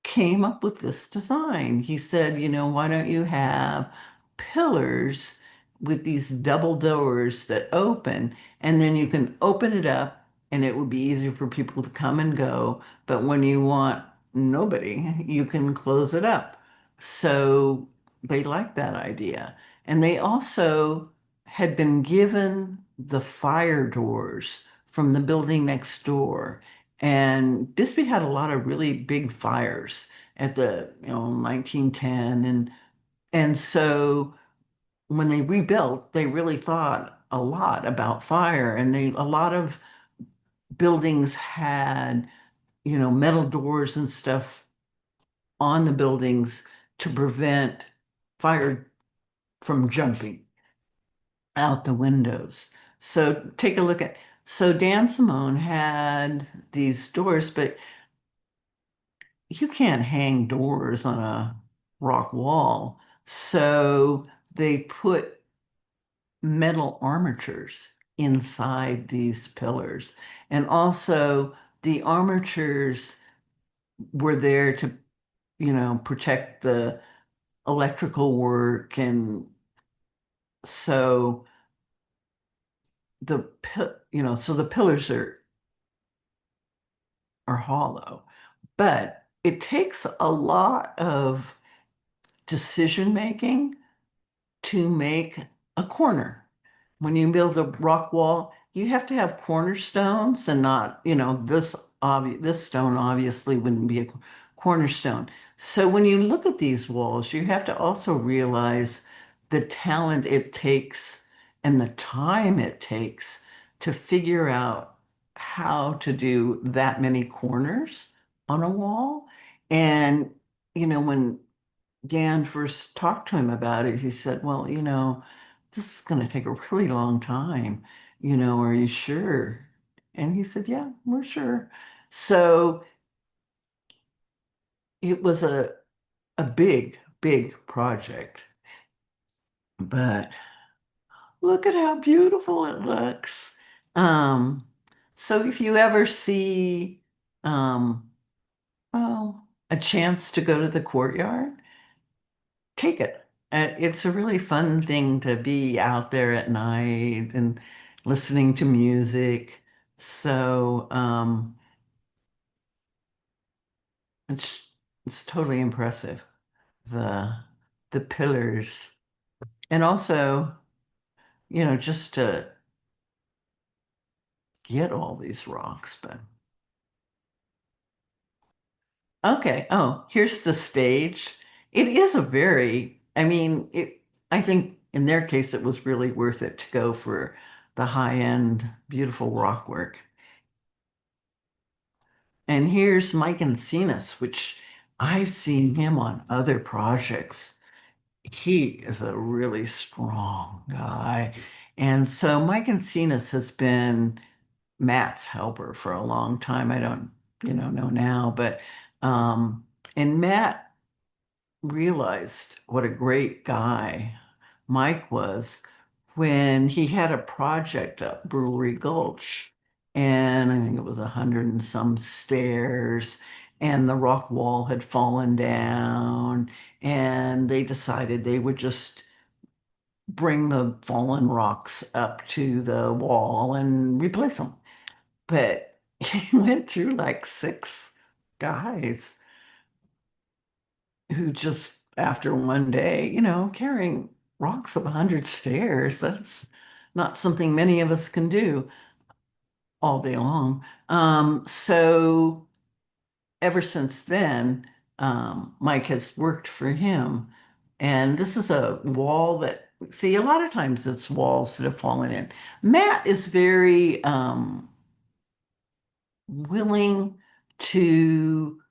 came up with this design. He said, why don't you have pillars with these double doors that open, and then you can open it up and it would be easier for people to come and go. But when you want nobody, you can close it up. So they liked that idea. And they also had been given the fire doors from the building next door. And Bisbee had a lot of really big fires at the 1910 and so when they rebuilt, they really thought a lot about fire and a lot of buildings had, metal doors and stuff on the buildings to prevent fire from jumping out the windows. So take a look at so Dan Simone had these doors, but you can't hang doors on a rock wall. So they put metal armatures inside these pillars. And also the armatures were there to, protect the electrical work. And so so the pillars are hollow. But it takes a lot of decision making to make a corner. When you build a rock wall, you have to have cornerstones and not, this stone obviously wouldn't be a cornerstone. So when you look at these walls, you have to also realize the talent it takes and the time it takes to figure out how to do that many corners on a wall. And, when Dan first talked to him about it, he said, well, this is going to take a really long time. Are you sure? And he said, yeah, we're sure. So it was a big, big project, but look at how beautiful it looks. Um, so if you ever see, um, well, a chance to go to the courtyard, take it. It's a really fun thing to be out there at night and listening to music. So it's it's totally impressive. The the pillars and also, just to get all these rocks. But okay. Oh, here's the stage. It is I mean, I think in their case it was really worth it to go for the high-end, beautiful rock work. And here's Mike Encinas, which I've seen him on other projects. He is a really strong guy. And so Mike Encinas has been Matt's helper for a long time. I don't, know now, but and Matt realized what a great guy Mike was when he had a project up Brewery Gulch, and I think it was 100 and some stairs, and the rock wall had fallen down, and they decided they would just bring the fallen rocks up to the wall and replace them. But he went through like six guys who just after one day, carrying rocks up 100 stairs, that's not something many of us can do all day long. So ever since then, Mike has worked for him. And this is a wall that, see, a lot of times it's walls that have fallen in. Matt is very willing to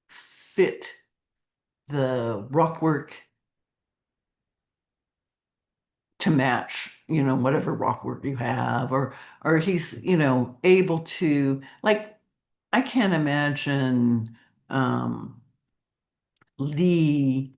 fit the rock work to match, whatever rock work you have, or he's, able to, like, I can't imagine Lee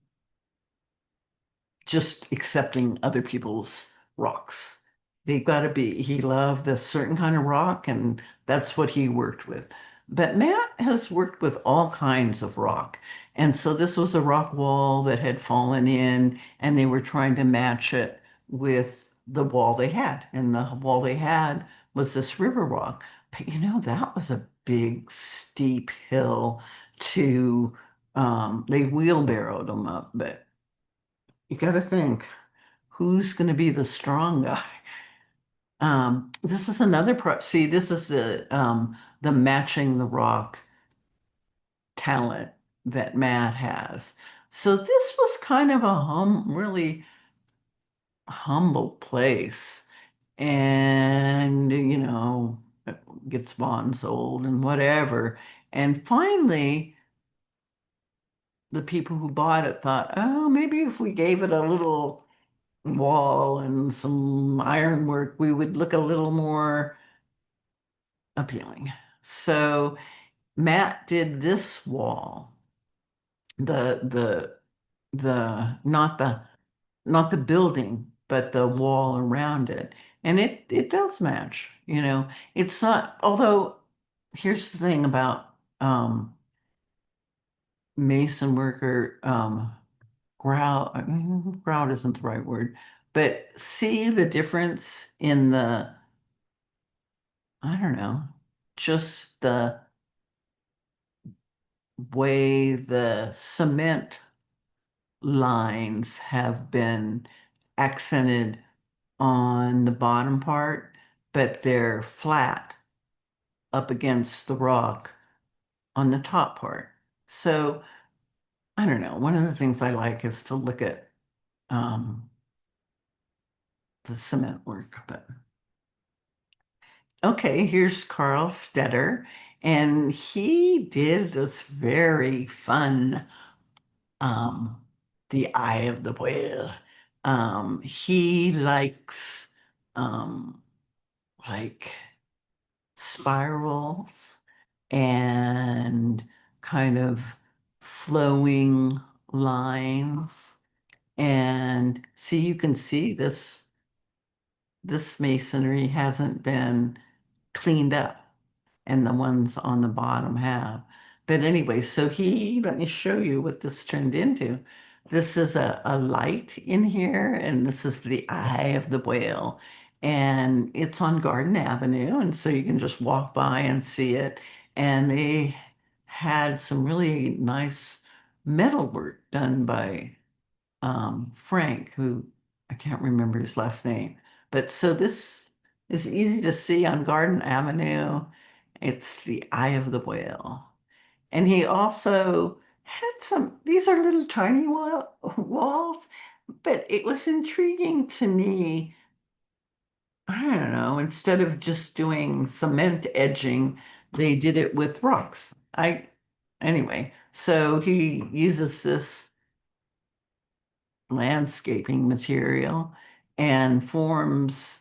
just accepting other people's rocks. They've got to be, he loved a certain kind of rock, and that's what he worked with. But Matt has worked with all kinds of rock. And so this was a rock wall that had fallen in, and they were trying to match it with the wall they had. And the wall they had was this river rock. But that was a big, steep hill to, they wheelbarrowed them up, but you got to think, who's going to be the strong guy? This is another pro. See, this is the matching the rock talent that Matt has. So this was kind of a really humble place, and it gets bought and sold and whatever. And finally, the people who bought it thought, oh, maybe if we gave it a little wall and some ironwork, we would look a little more appealing. So Matt did this wall, the the not the building, but the wall around it. And it does match, It's not, although here's the thing about mason worker, grout isn't the right word, but see the difference in I don't know, just the way the cement lines have been accented on the bottom part, but they're flat up against the rock on the top part. So I don't know. One of the things I like is to look at um, the cement work. But okay, here's Carl Stetter, and he did this very fun um, the eye of the whale. He likes um, like spirals and kind of flowing lines. And see, you can see this masonry hasn't been cleaned up, and the ones on the bottom have. But anyway, let me show you what this turned into. This is a light in here, and this is the eye of the whale. And it's on Garden Avenue, and so you can just walk by and see it. And they had some really nice metal work done by Frank, who I can't remember his last name. But so this is easy to see on Garden Avenue. It's the eye of the whale. And he also had these are little tiny walls, but it was intriguing to me. I don't know, instead of just doing cement edging, they did it with rocks. Anyway, so he uses this landscaping material and forms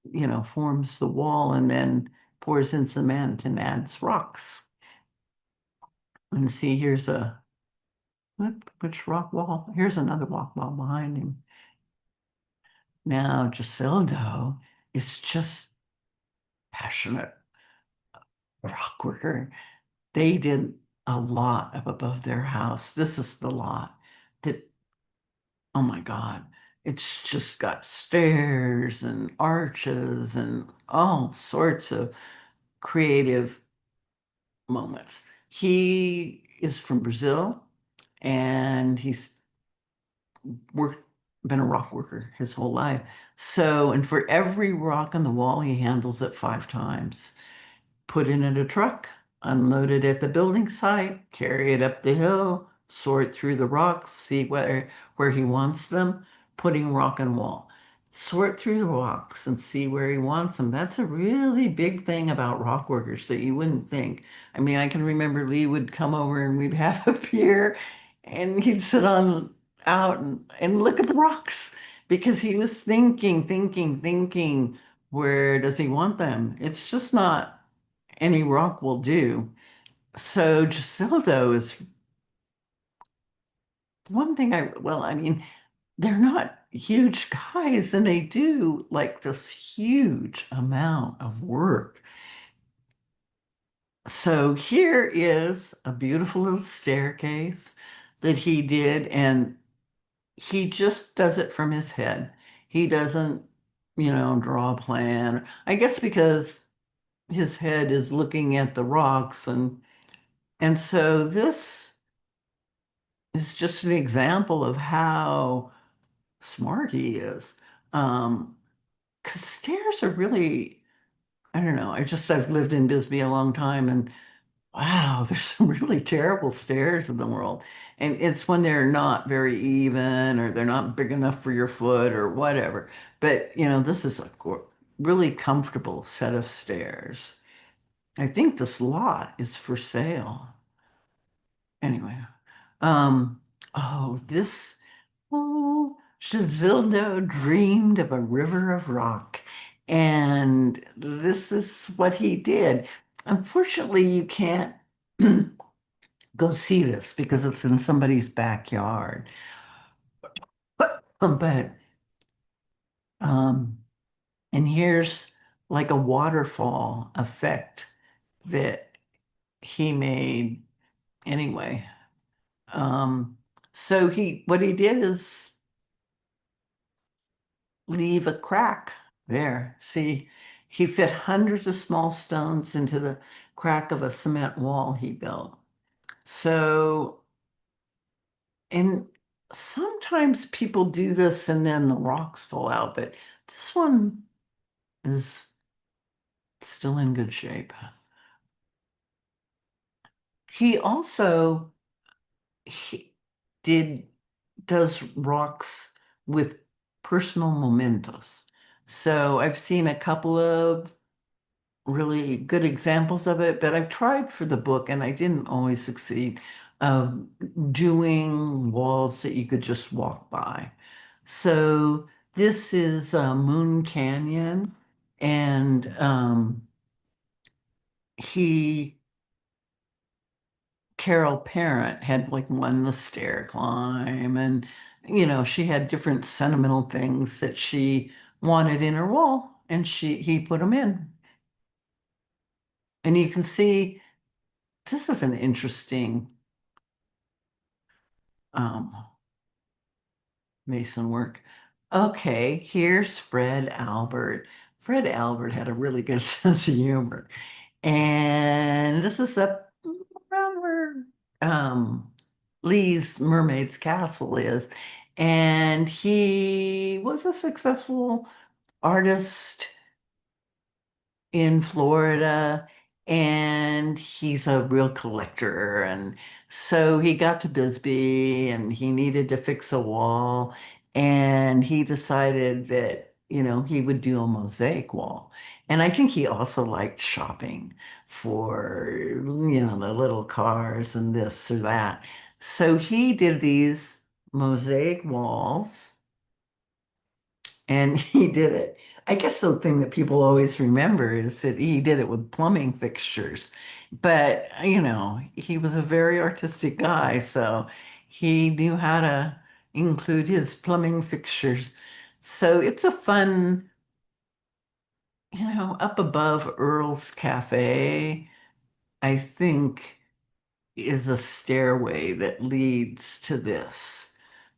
the wall and then pours in cement and adds rocks. And see, which rock wall? Here's another rock wall behind him. Now, Giseldo is just passionate rock worker. They did a lot up above their house. This is the lot that, oh my God, it's just got stairs and arches and all sorts of creative moments. He is from Brazil and he's worked, been a rock worker his whole life. So, and for every rock on the wall, he handles it 5 times. Put it in a truck, unload it at the building site, carry it up the hill, sort through the rocks, see where he wants them, putting rock and wall. Sort through the rocks and see where he wants them. That's a really big thing about rock workers that you wouldn't think. I mean, I can remember Lee would come over and we'd have a beer and he'd sit on out and look at the rocks because he was thinking, where does he want them? It's just not any rock will do. So Giseldo is one thing I mean, they're not huge guys and they do like this huge amount of work. So here is a beautiful little staircase that he did, and he just does it from his head. He doesn't, draw a plan. I guess because his head is looking at the rocks and so this is just an example of how smart he is. Because stairs are really, I don't know, I've lived in Bisbee a long time and wow, there's some really terrible stairs in the world. And it's when they're not very even or they're not big enough for your foot or whatever. But, this is a really comfortable set of stairs. I think this lot is for sale. Anyway, um, oh, Shazildo dreamed of a river of rock, and this is what he did. Unfortunately, you can't go see this because it's in somebody's backyard. But um, and here's like a waterfall effect that he made anyway. So what he did is leave a crack there. See, he fit hundreds of small stones into the crack of a cement wall he built. So And sometimes people do this and then the rocks fall out, but this one is still in good shape. He also he did does rocks with personal mementos. So I've seen a couple of really good examples of it, but I've tried for the book and I didn't always succeed of doing walls that you could just walk by. So this is Moon Canyon, and he Carol Parent had like won the stair climb, and she had different sentimental things that she wanted in her wall, and he put them in. And you can see this is an interesting um, Mason work. Okay, here's Fred Albert. Fred Albert had a really good sense of humor. And this is up around where Lee's Mermaid's Castle is. And he was a successful artist in Florida, and he's a real collector. And so he got to Bisbee and he needed to fix a wall. And he decided that, he would do a mosaic wall. And I think he also liked shopping for, the little cars and this or that. So he did these mosaic walls and he did it. I guess the thing that people always remember is that he did it with plumbing fixtures. But, he was a very artistic guy, so he knew how to include his plumbing fixtures. So it's a fun, up above Earl's Cafe, I think is a stairway that leads to this.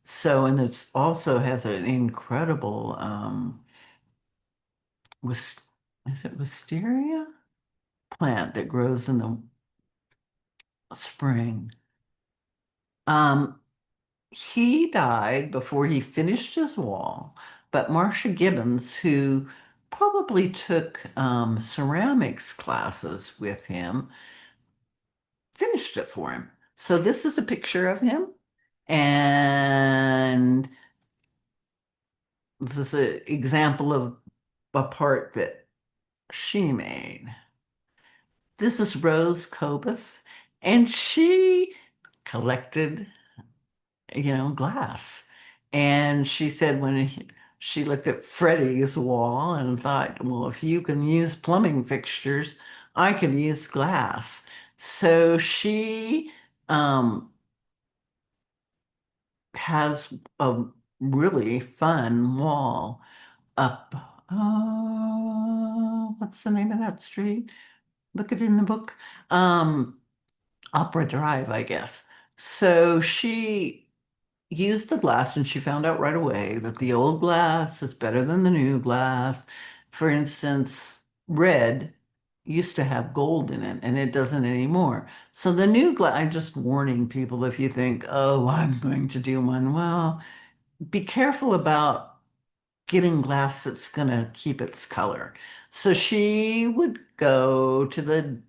So, and it also has an incredible, wis is it wisteria plant that grows in the spring. Um, he died before he finished his wall, but Marcia Gibbons, who probably took ceramics classes with him, finished it for him. So this is a picture of him, and this is an example of a part that she made. This is Rose Cobus, and she collected, glass. And she said she looked at Freddie's wall and thought, well, if you can use plumbing fixtures, I can use glass. So she um, has a really fun wall up. Oh, what's the name of that street? Look it in the book. Um, Opera Drive, I guess. So she used the glass and she found out right away that the old glass is better than the new glass. For instance, red used to have gold in it and it doesn't anymore. So the new glass, I'm just warning people if you think, oh, I'm going to do one. Well, be careful about getting glass that's going to keep its color. So she would go to the,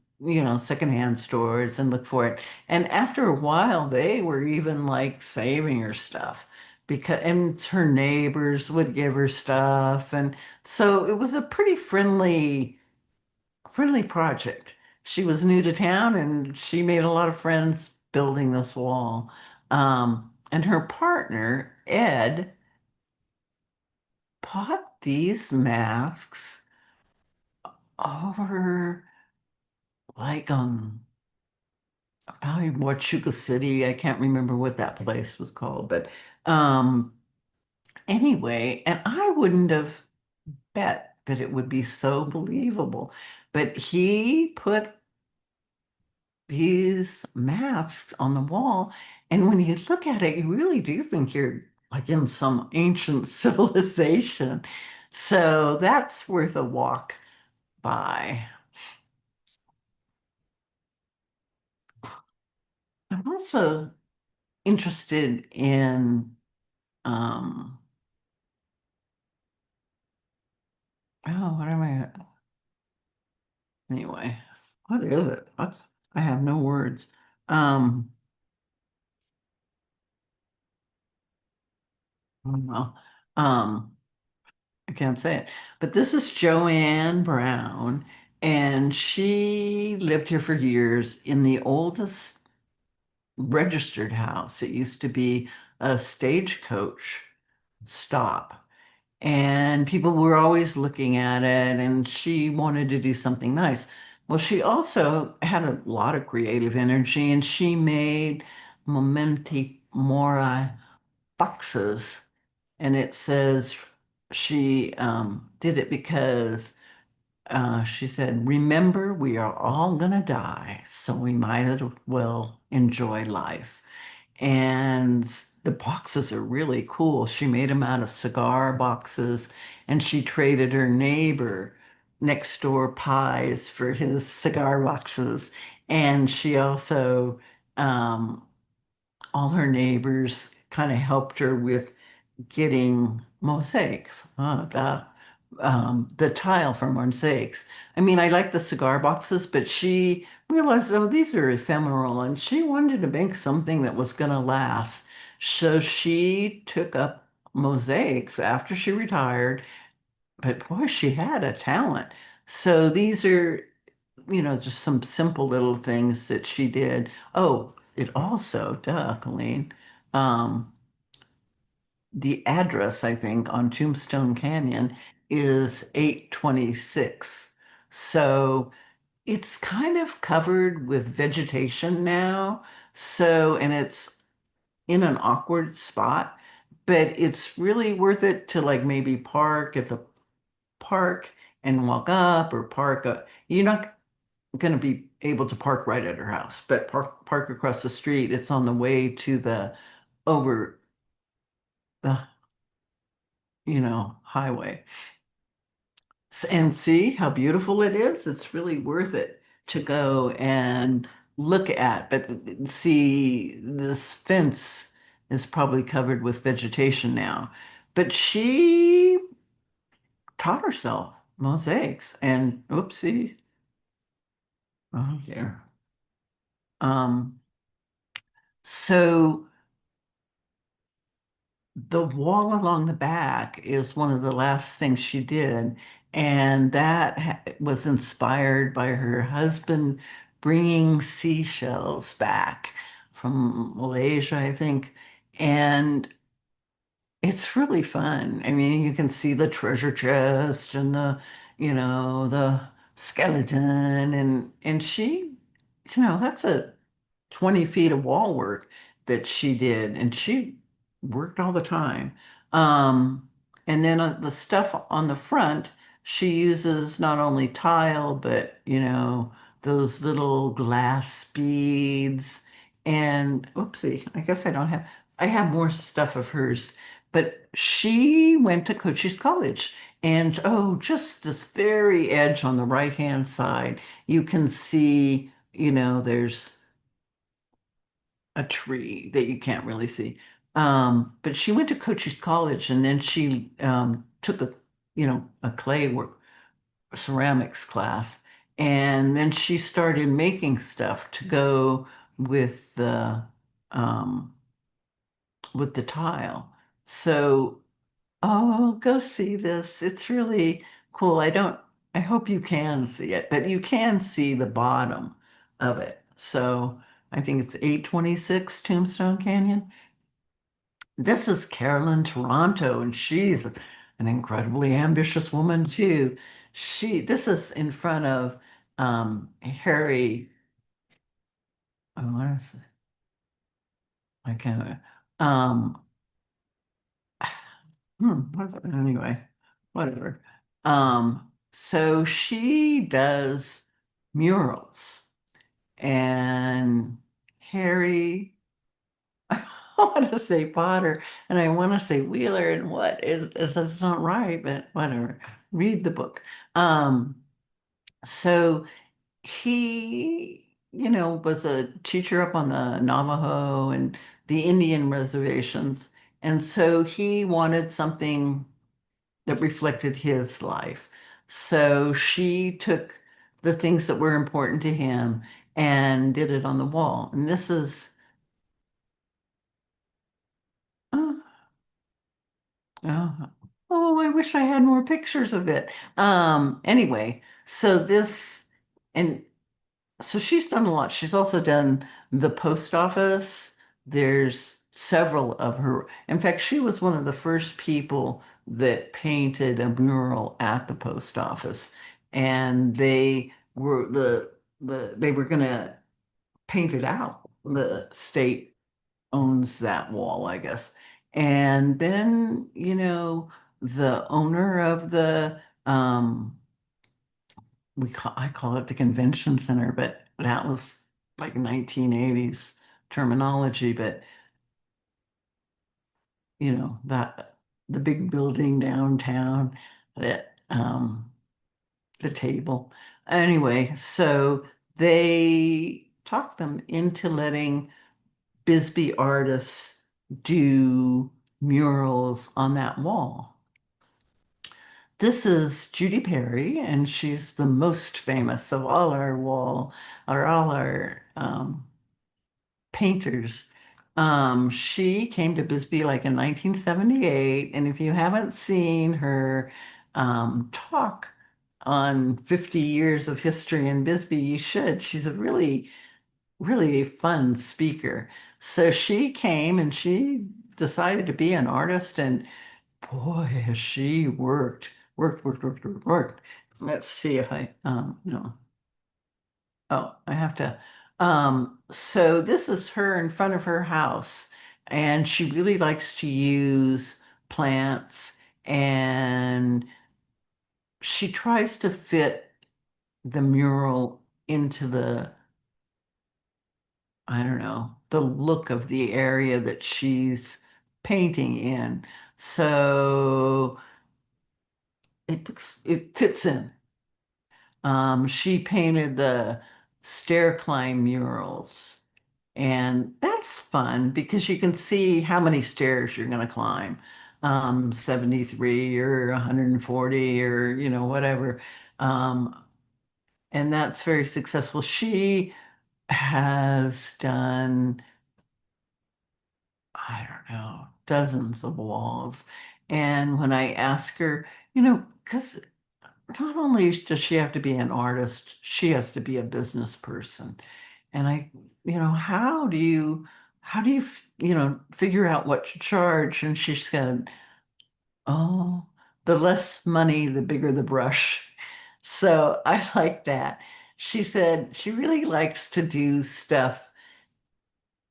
secondhand stores and look for it. And after a while, they were even like saving her stuff because, and her neighbors would give her stuff. And so it was a pretty friendly project. She was new to town and she made a lot of friends building this wall. And her partner, Ed, bought these masks over like on probably Huachuca City. I can't remember what that place was called, but um anyway, and I wouldn't have bet that it would be so believable. But he put these masks on the wall, and when you look at it, you really do think you're like in some ancient civilization. So that's worth a walk by. I'm also interested in, um, oh, what am I? Anyway, what is it? I have no words. Um, well, um, I can't say it, but this is Joanne Brown, and she lived here for years in the oldest registered house. It used to be a stagecoach stop. And people were always looking at it, and she wanted to do something nice. Well, she also had a lot of creative energy, and she made mementi mori boxes. And it says she did it because she said, "Remember, we are all gonna die, so we might as well enjoy life." And the boxes are really cool. She made them out of cigar boxes, and she traded her neighbor next door pies for his cigar boxes. And she also, um, all her neighbors kind of helped her with getting mosaics, the tile for mosaics. I mean, I like the cigar boxes, but she realized, oh, these are ephemeral, and she wanted to make something that was going to last. So she took up mosaics after she retired, but boy, she had a talent. So these are, just some simple little things that she did. Oh, it also, duh, Colleen, um, the address, I think, on Tombstone Canyon is 826. So it's kind of covered with vegetation now. So, and it's in an awkward spot, but it's really worth it to like maybe park at the park and walk up or park up. You're not going to be able to park right at her house, but park across the street. It's on the way to the over the, highway. And see how beautiful it is. It's really worth it to go and look at. But see, this fence is probably covered with vegetation now. But she taught herself mosaics and oopsie. Oh, yeah. Um, so the wall along the back is one of the last things she did, and that was inspired by her husband bringing seashells back from Malaysia, I think. And it's really fun. I mean, you can see the treasure chest and the skeleton, and she, that's a 20 feet of wall work that she did, and she worked all the time. Um, and then the stuff on the front, she uses not only tile, but those little glass beads. And oopsie, I guess I have more stuff of hers, but she went to Cochise College. And oh, just this very edge on the right-hand side, you can see, there's a tree that you can't really see. But she went to Cochise College, and then she took a clay work ceramics class, and then she started making stuff to go with the um, tile. So, oh, go see this. It's really cool. I hope you can see it, but you can see the bottom of it. So I think it's 826 Tombstone Canyon. This is Carolyn Toronto, and she's an incredibly ambitious woman too. This is in front of Harry, I want to say, I can't, um, anyway, whatever. So she does murals, and Harry, I want to say Potter, and I want to say Wheeler, and that's not right, but whatever. Read the book. So he was a teacher up on the Navajo and the Indian reservations. And so he wanted something that reflected his life. So she took the things that were important to him and did it on the wall. And this is, oh, oh, oh, I wish I had more pictures of it. Anyway, so this, and so she's done a lot. She's also done the post office. There's several of her. In fact, she was one of the first people that painted a mural at the post office. And they were gonna paint it out. The state owns that wall, I guess. And then, the owner of the I call it the convention center, but that was like 1980s terminology. But that the big building downtown, that the table. Anyway, so they talked them into letting Bisbee artists do murals on that wall. This is Judy Perry, and she's the most famous of all our painters. She came to Bisbee like in 1978, and if you haven't seen her talk on 50 years of history in Bisbee, you should. She's a really, really fun speaker. So she came and she decided to be an artist, and boy, has she worked. Let's see if I, no. Oh, I have to. So this is her in front of her house, and she really likes to use plants, and she tries to fit the mural into I don't know, the look of the area that she's painting in. So it fits in. She painted the stair climb murals. And that's fun because you can see how many stairs you're going to climb. 73 or 140 or, whatever. Um, and that's very successful. She has done, I don't know, dozens of walls. And when I ask her, because not only does she have to be an artist, she has to be a business person. And how do you figure out what to charge? And she said, oh, the less money, the bigger the brush. So I like that. She said she really likes to do stuff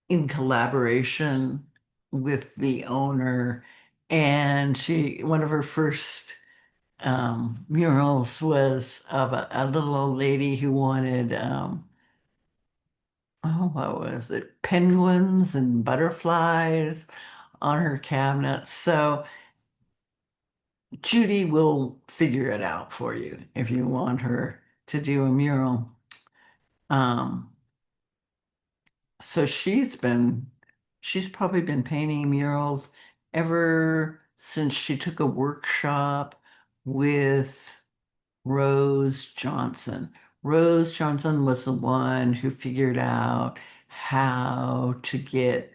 in collaboration with the owner. And one of her first murals was of a little old lady who wanted, oh, what was it? Penguins and butterflies on her cabinet. So Judy will figure it out for you if you want her to do a mural. Um, so she's probably been painting murals ever since she took a workshop with Rose Johnson. Rose Johnson was the one who figured out how to get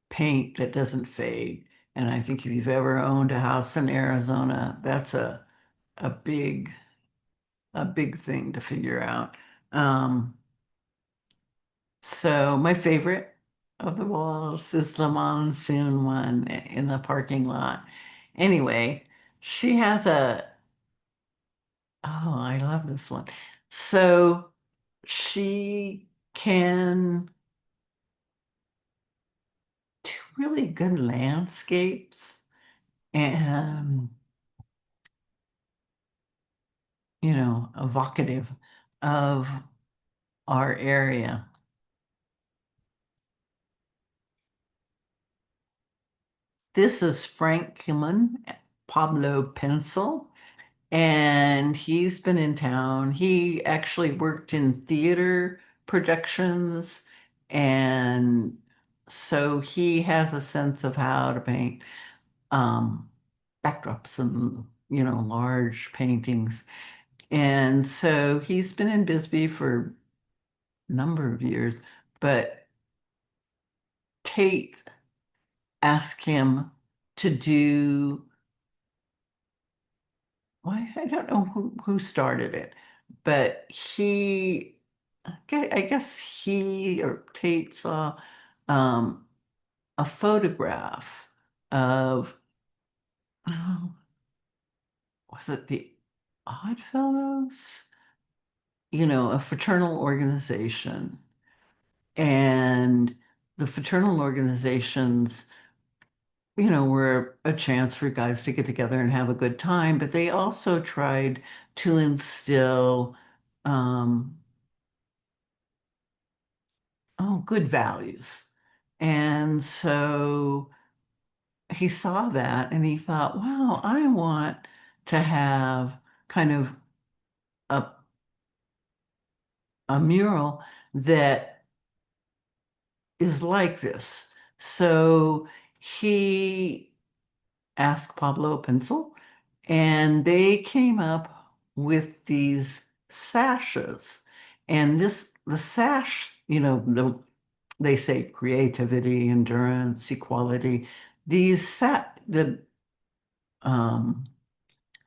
paint that doesn't fade. And I think if you've ever owned a house in Arizona, that's a big, a big thing to figure out. Um, so my favorite of the walls is the monsoon one in the parking lot. Anyway, she has oh, I love this one. So she can do really good landscapes and, evocative of our area. This is Frank Kimmon, Pablo Pencil, and he's been in town. He actually worked in theater projections. And so he has a sense of how to paint um, backdrops and, large paintings. And so he's been in Bisbee for a number of years, but Tate asked him to do, why, I don't know who started it, but I guess he or Tate saw um, a photograph of, oh, was it the Oddfellows? A fraternal organization. And the fraternal organizations, were a chance for guys to get together and have a good time, but they also tried to instill, um, good values. And so he saw that and he thought, wow, I want to have kind of a, a mural that is like this. So he asked Pablo Pencil, and they came up with these sashes. And the sash, they say creativity, endurance, equality. The um,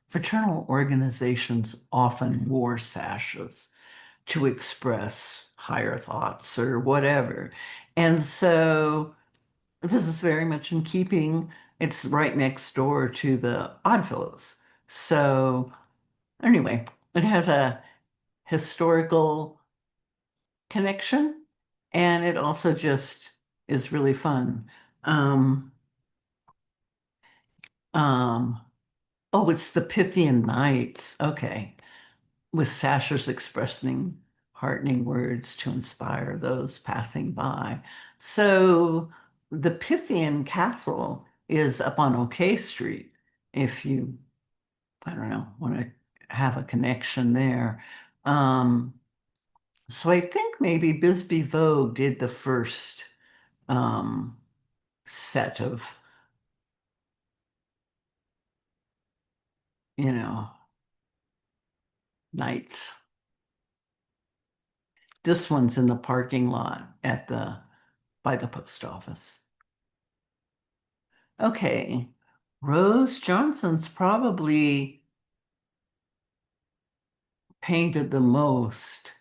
fraternal organizations often wore sashes to express higher thoughts or whatever. And so this is very much in keeping. It's right next door to the Oddfellows. So anyway, it has a historical connection and it also just is really fun. Um, um, oh, it's the Pythian Knights. Okay. With sashes expressing heartening words to inspire those passing by. So the Pythian Castle is up on OK Street. If you, I don't know, want to have a connection there. Um, so I think maybe Bisbee Vogue did the first um, set of, you know, nights. This one's in the parking lot by the post office. Okay. Rose Johnson's probably painted the most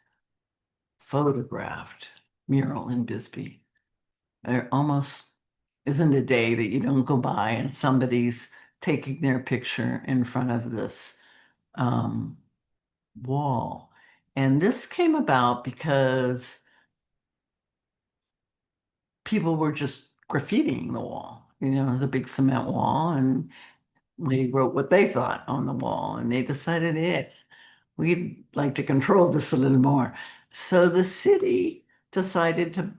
photographed mural in Bisbee. There almost isn't a day that you don't go by and somebody's taking their picture in front of this um, wall. And this came about because people were just graffitiing the wall. It was a big cement wall, and they wrote what they thought on the wall, and they decided, we'd like to control this a little more. So the city decided to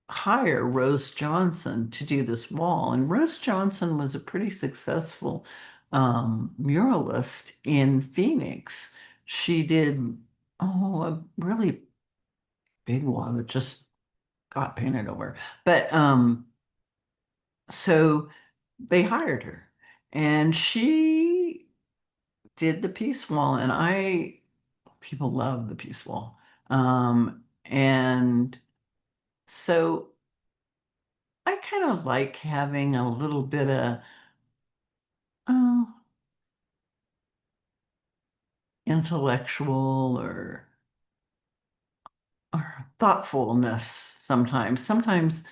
hire Rose Johnson to do this wall. And Rose Johnson was a pretty successful muralist in Phoenix. She did, a really big one that just got painted over. But so they hired her and she did the Peace Wall. And people love the Peace Wall. And so I kind of like having a little bit of uh, intellectual or thoughtfulness sometimes. Sometimes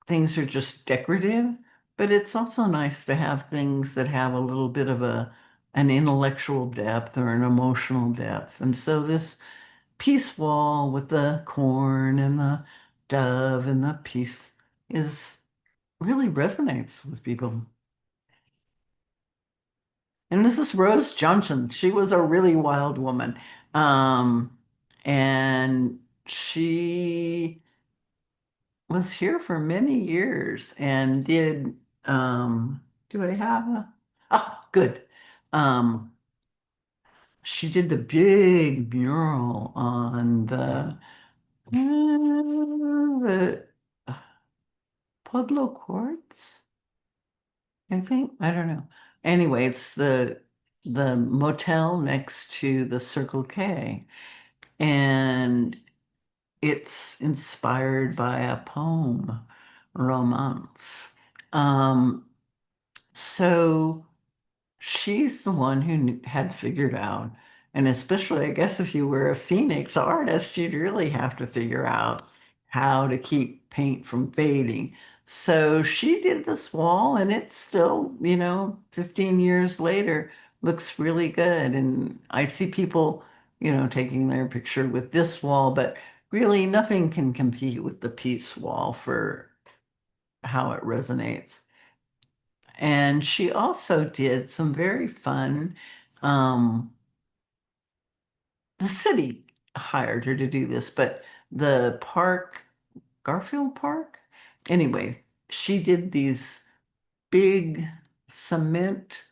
things are just decorative, but it's also nice to have things that have a little bit of an intellectual depth or an emotional depth. And so this peace wall with the corn and the dove and the peace is really resonates with people. And this is Rose Johnson. She was a really wild woman. Um, and she was here for many years and did, do I have a, good. Um, she did the big mural on the Pueblo Courts, I think. I don't know. Anyway, it's the motel next to the Circle K, and it's inspired by a poem, romance. Um, so she's the one who had figured out, and especially, I guess, if you were a Phoenix artist, you'd really have to figure out how to keep paint from fading. So she did this wall, and it's still, 15 years later, looks really good. And I see people, taking their picture with this wall, but really nothing can compete with the Peace Wall for how it resonates. And she also did some very fun, um, the city hired her to do this, but the park, Garfield Park, anyway, she did these big cement,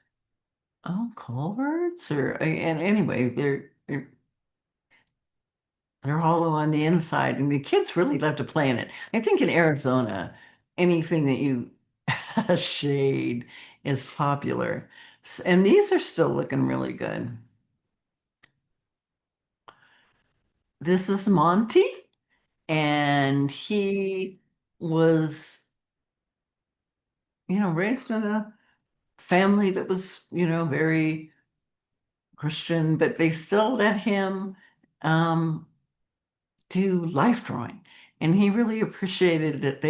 culverts, and anyway, they're hollow on the inside, and the kids really love to play in it. I think in Arizona, anything that you shade is popular. And these are still looking really good. This is Monty, and he was, raised in a family that was, very Christian, but they still let him um, do life drawing. And he really appreciated that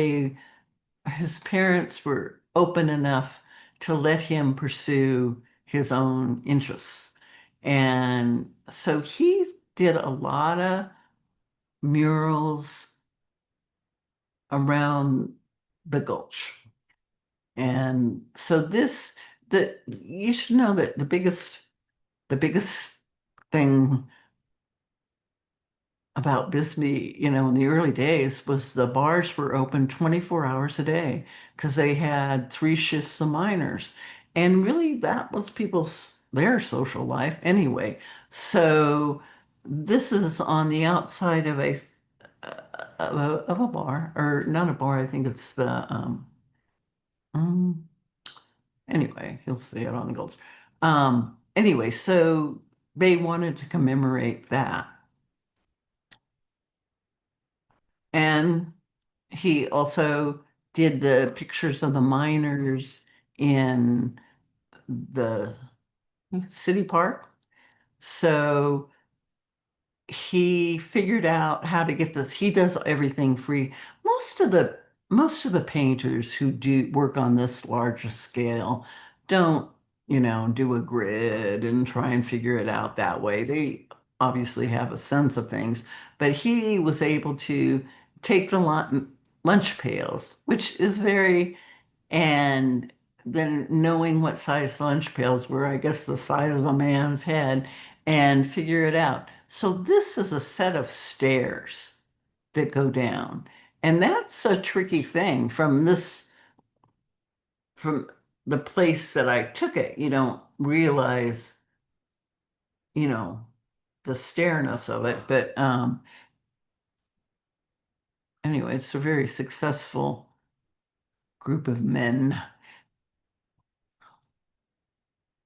his parents were open enough to let him pursue his own interests. And so he did a lot of murals around the Gulch. And so you should know that the biggest thing about Bisbee, in the early days was the bars were open 24 hours a day because they had three shifts of miners. And really that was their social life anyway. So this is on the outside of a bar, or not a bar, I think it's mm, anyway, you'll see it on the Golds. Anyway, so they wanted to commemorate that. And he also did the pictures of the miners in the city park. So he figured out how to get this. He does everything free. Most of the painters who do work on this larger scale don't, do a grid and try and figure it out that way. They obviously have a sense of things, but he was able to take the lunch pails, which is very, and then knowing what size lunch pails were, I guess the size of a man's head, and figure it out. So this is a set of stairs that go down. And that's a tricky thing from the place that I took it. You don't realize, you know, the stairness of it. But anyway, it's a very successful group of men.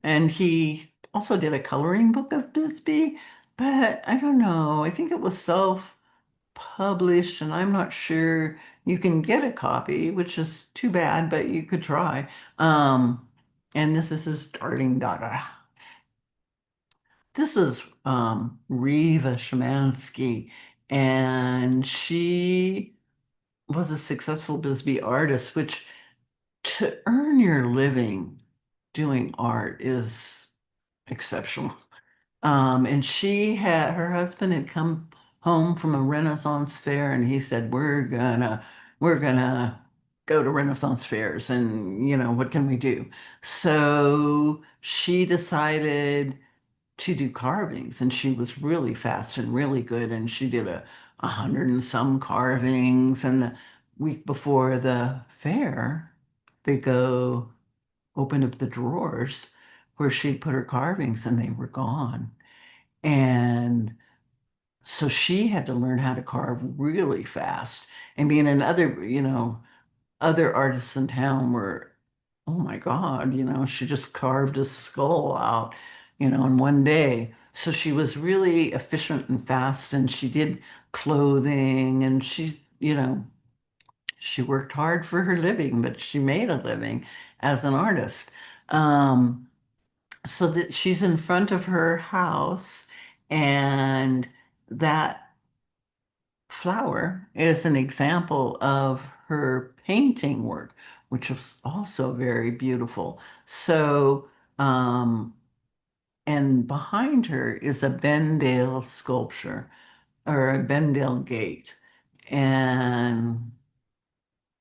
And he also did a coloring book of Bisbee, but I don't know. I think it was self-published, and I'm not sure you can get a copy, which is too bad, but you could try. And this is his darling daughter. This is Riva Shemansky, and she was a successful Bisbee artist, which to earn your living doing art is exceptional. And her husband had come home from a Renaissance fair, and he said, we're gonna go to Renaissance fairs, and what can we do? So she decided to do carvings, and she was really fast and really good, and she did a hundred and some carvings, and the week before the fair, they go open up the drawers where she'd put her carvings, and they were gone. And so she had to learn how to carve really fast. And being another, other artists in town were, oh my God, she just carved a skull out, in one day. So she was really efficient and fast, and she did clothing, and she worked hard for her living, but she made a living as an artist. Um, so that she's in front of her house, and that flower is an example of her painting work, which was also very beautiful. So, um, and behind her is a Bendale sculpture or a Bendale gate. And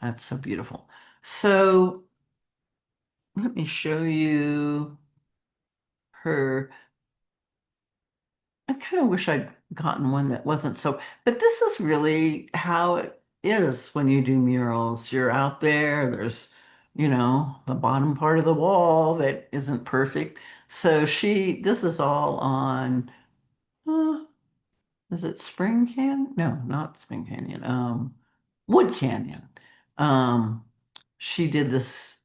that's so beautiful. So let me show you her. I kind of wish I'd gotten one that wasn't so, but this is really how it is when you do murals. You're out there, there's, the bottom part of the wall that isn't perfect. So this is all on, uh, is it Spring Canyon? No, not Spring Canyon. Wood Canyon. Um, she did this.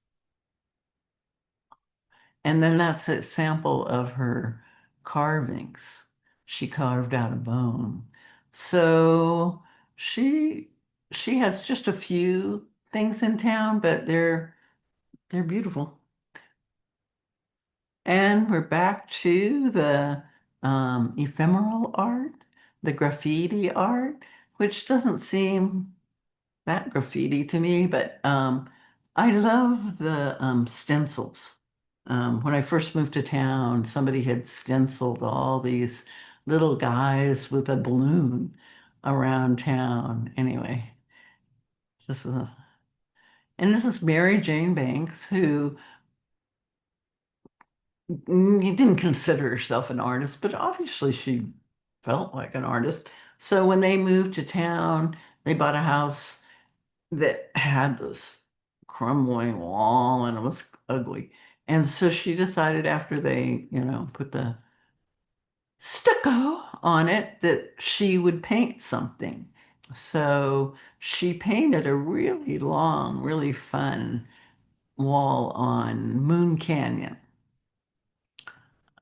And then that's a sample of her carvings. She carved out a bone. So she she has just a few things in town, but they're beautiful. And we're back to the ephemeral art, the graffiti art, which doesn't seem that graffiti to me, but I love the stencils. When I first moved to town, somebody had stenciled all these little guys with a balloon around town. Anyway, this is a, and this is Mary Jane Banks, who didn't consider herself an artist, but obviously she felt like an artist. So when they moved to town, they bought a house that had this crumbling wall and it was ugly. And so she decided after they, put the stucco on it that she would paint something. So she painted a really long, really fun wall on Moon Canyon.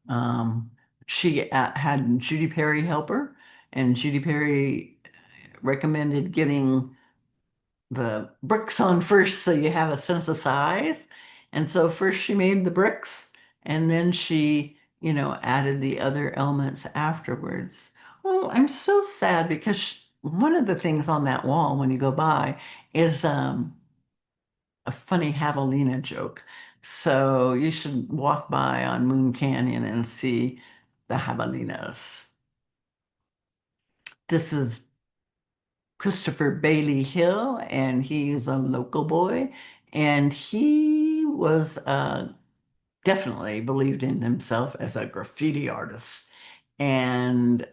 Um, she had Judy Perry help her, and Judy Perry recommended getting the bricks on first so you have a sense of size. And so first she made the bricks and then she, added the other elements afterwards. Oh, I'm so sad because one of the things on that wall when you go by is a funny javelina joke. So you should walk by on Moon Canyon and see the javelinas. This is Christopher Bailey Hill, and he's a local boy, and he was definitely believed in himself as a graffiti artist. And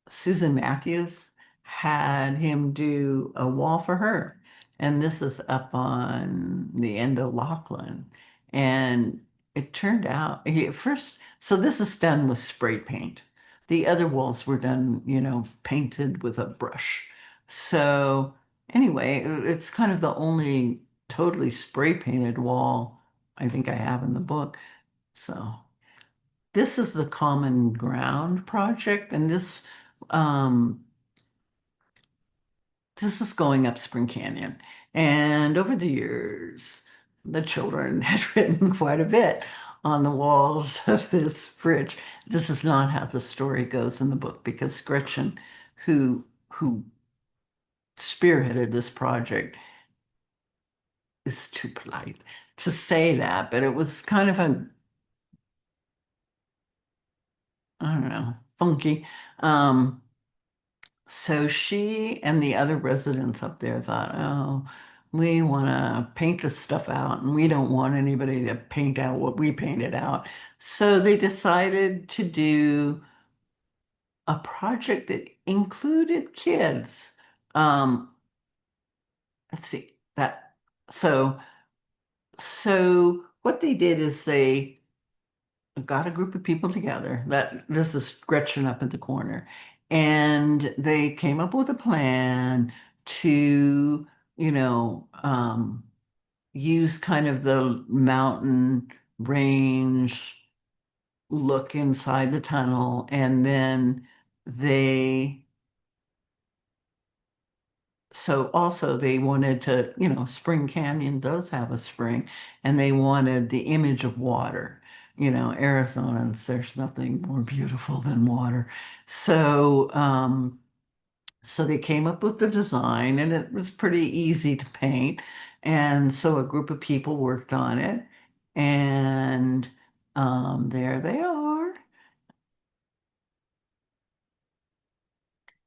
Susan Matthews had him do a wall for her. And this is up on the end of Lachlan. And it turned out, at first, so this is done with spray paint. The other walls were done, painted with a brush. So anyway, it's kind of the only totally spray painted wall I think I have in the book. So this is the Common Ground project, and um, this is going up Spring Canyon. And over the years, the children had written quite a bit on the walls of this bridge. This is not how the story goes in the book because Gretchen, who spearheaded this project, is too polite to say that, but it was kind of a, I don't know, funky. Um, So she and the other residents up there thought, oh, we want to paint this stuff out and we don't want anybody to paint out what we painted out. So they decided to do a project that included kids. Um, let's see that. So, so what they did is they got a group of people together. That this is Gretchen up in the corner, and they came up with a plan to, you know, use kind of the mountain range look inside the tunnel, and then they so also they wanted to, Spring Canyon does have a spring, and they wanted the image of water. Arizona, there's nothing more beautiful than water. So, so they came up with the design, and it was pretty easy to paint. And so a group of people worked on it, and there they are.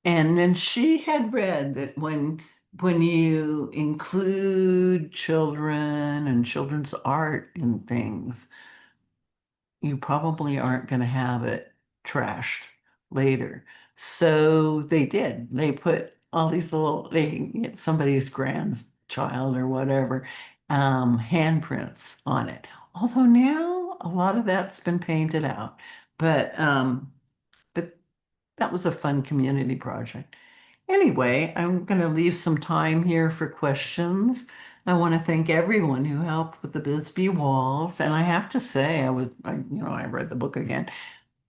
And then she had read that when you include children and children's art in things, you probably aren't going to have it trashed later. So they did. They put all these somebody's grandchild or whatever, handprints on it. Although now a lot of that's been painted out, but that was a fun community project. Anyway, I'm going to leave some time here for questions. I want to thank everyone who helped with the Bisbee Walls. And I have to say, I read the book again.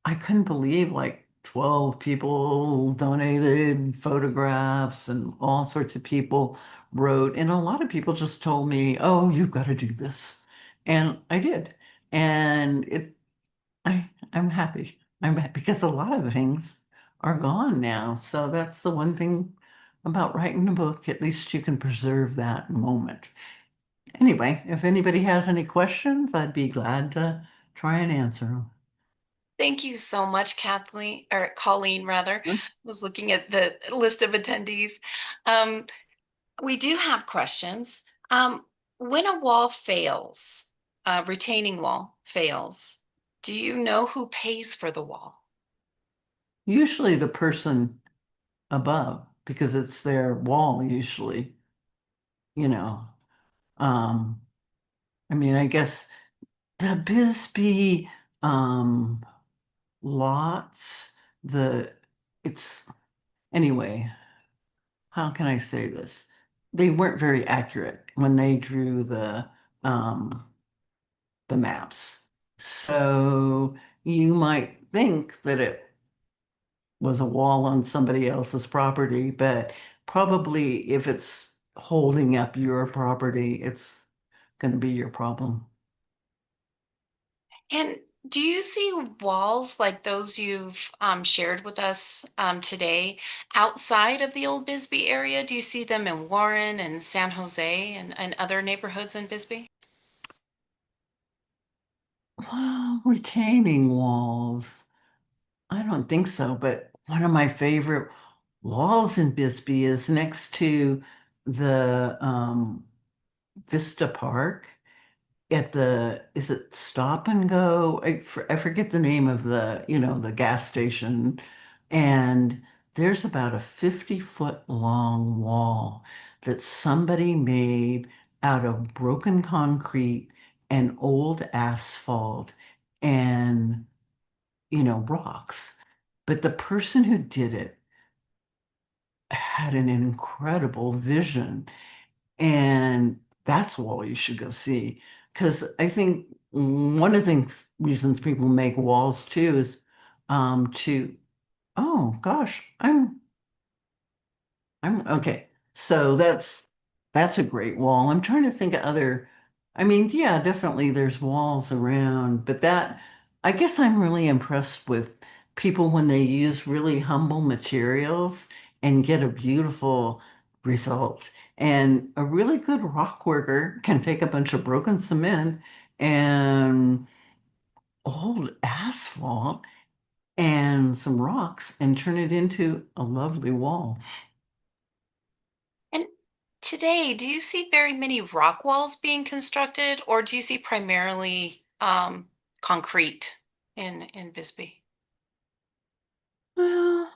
I couldn't believe like 12 people donated photographs and all sorts of people wrote. And a lot of people just told me, oh, you've got to do this. And I did. And I'm happy. Because a lot of things are gone now. So that's the one thing about writing a book. At least you can preserve that moment. Anyway, if anybody has any questions, I'd be glad to try and answer Thank you so much, Kathleen, or Colleen, rather. I them. was looking at the list of attendees. Um, we do have questions. When a wall fails, a retaining wall fails, do you know who pays for the wall? Usually the person above, because it's their wall usually, you know. Um, I mean, I guess the Bisbee lots, the it's anyway. How can I say this? They weren't very accurate when they drew um, the maps. So you might think that it was a wall on somebody else's property, but probably if it's holding up your property, it's going to be your problem. And do you see walls like those you've shared with us today outside of the old Bisbee area? Do you see them in Warren and San Jose and other neighborhoods in Bisbee? Well, retaining walls. I don't think so, but one of my favorite walls in Bisbee is next to the Vista Park at is it Stop and Go? I forget the name of the gas station. And there's about a 50-foot long wall that somebody made out of broken concrete and old asphalt and, rocks. But the person who did it had an incredible vision. And that's a wall you should go see. Because I think one of the reasons people make walls too is oh gosh, I'm okay. So that's a great wall. I'm trying to think of other, I mean, yeah, definitely there's walls around, but I guess I'm really impressed with people when they use really humble materials and get a beautiful result. And a really good rock worker can take a bunch of broken cement and old asphalt and some rocks and turn it into a lovely wall. And today, do you see very many rock walls being constructed, or do you see primarily concrete in Bisbee? Well,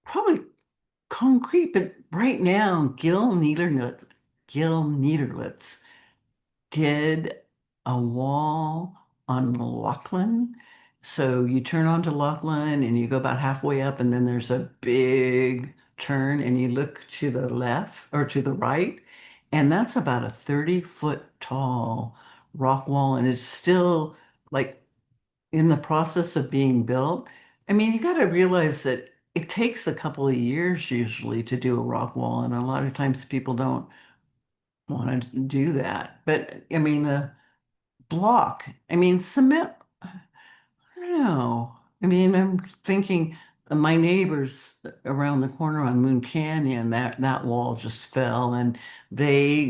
probably concrete, but right now, Gil Niederlitz did a wall. on Lachlan. So you turn onto Lachlan and you go about halfway up, and then there's a big turn, and you look to the left or to the right, and that's about a 30-foot tall rock wall, and it's still like in the process of being built. I mean, you got to realize that it takes a couple of years usually to do a rock wall, and a lot of times people don't want to do that. But I mean, the block, I mean, cement, I don't know. I mean, I'm thinking my neighbors around the corner on Moon Canyon, that wall just fell, and they,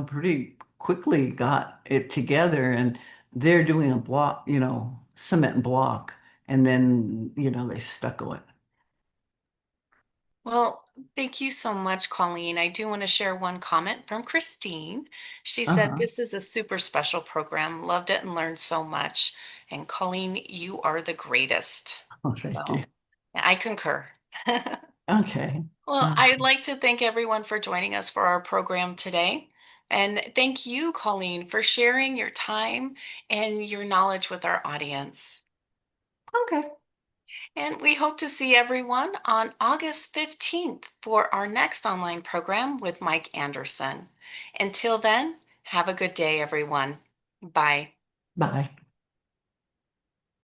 pretty quickly got it together, and they're doing a block, cement block, and then, they stucco it. Well, thank you so much, Colleen. I do want to share one comment from Christine. She said, Uh-huh. "This is a super special program. Loved it and learned so much." And Colleen, you are the greatest. Oh, thank you. So I concur. Okay. Well, Uh, I'd like to thank everyone for joining us for our program today. And thank you, Colleen, for sharing your time and your knowledge with our audience. okay. And we hope to see everyone on August 15th for our next online program with Mike Anderson. Until then, have a good day, everyone. Bye. Bye.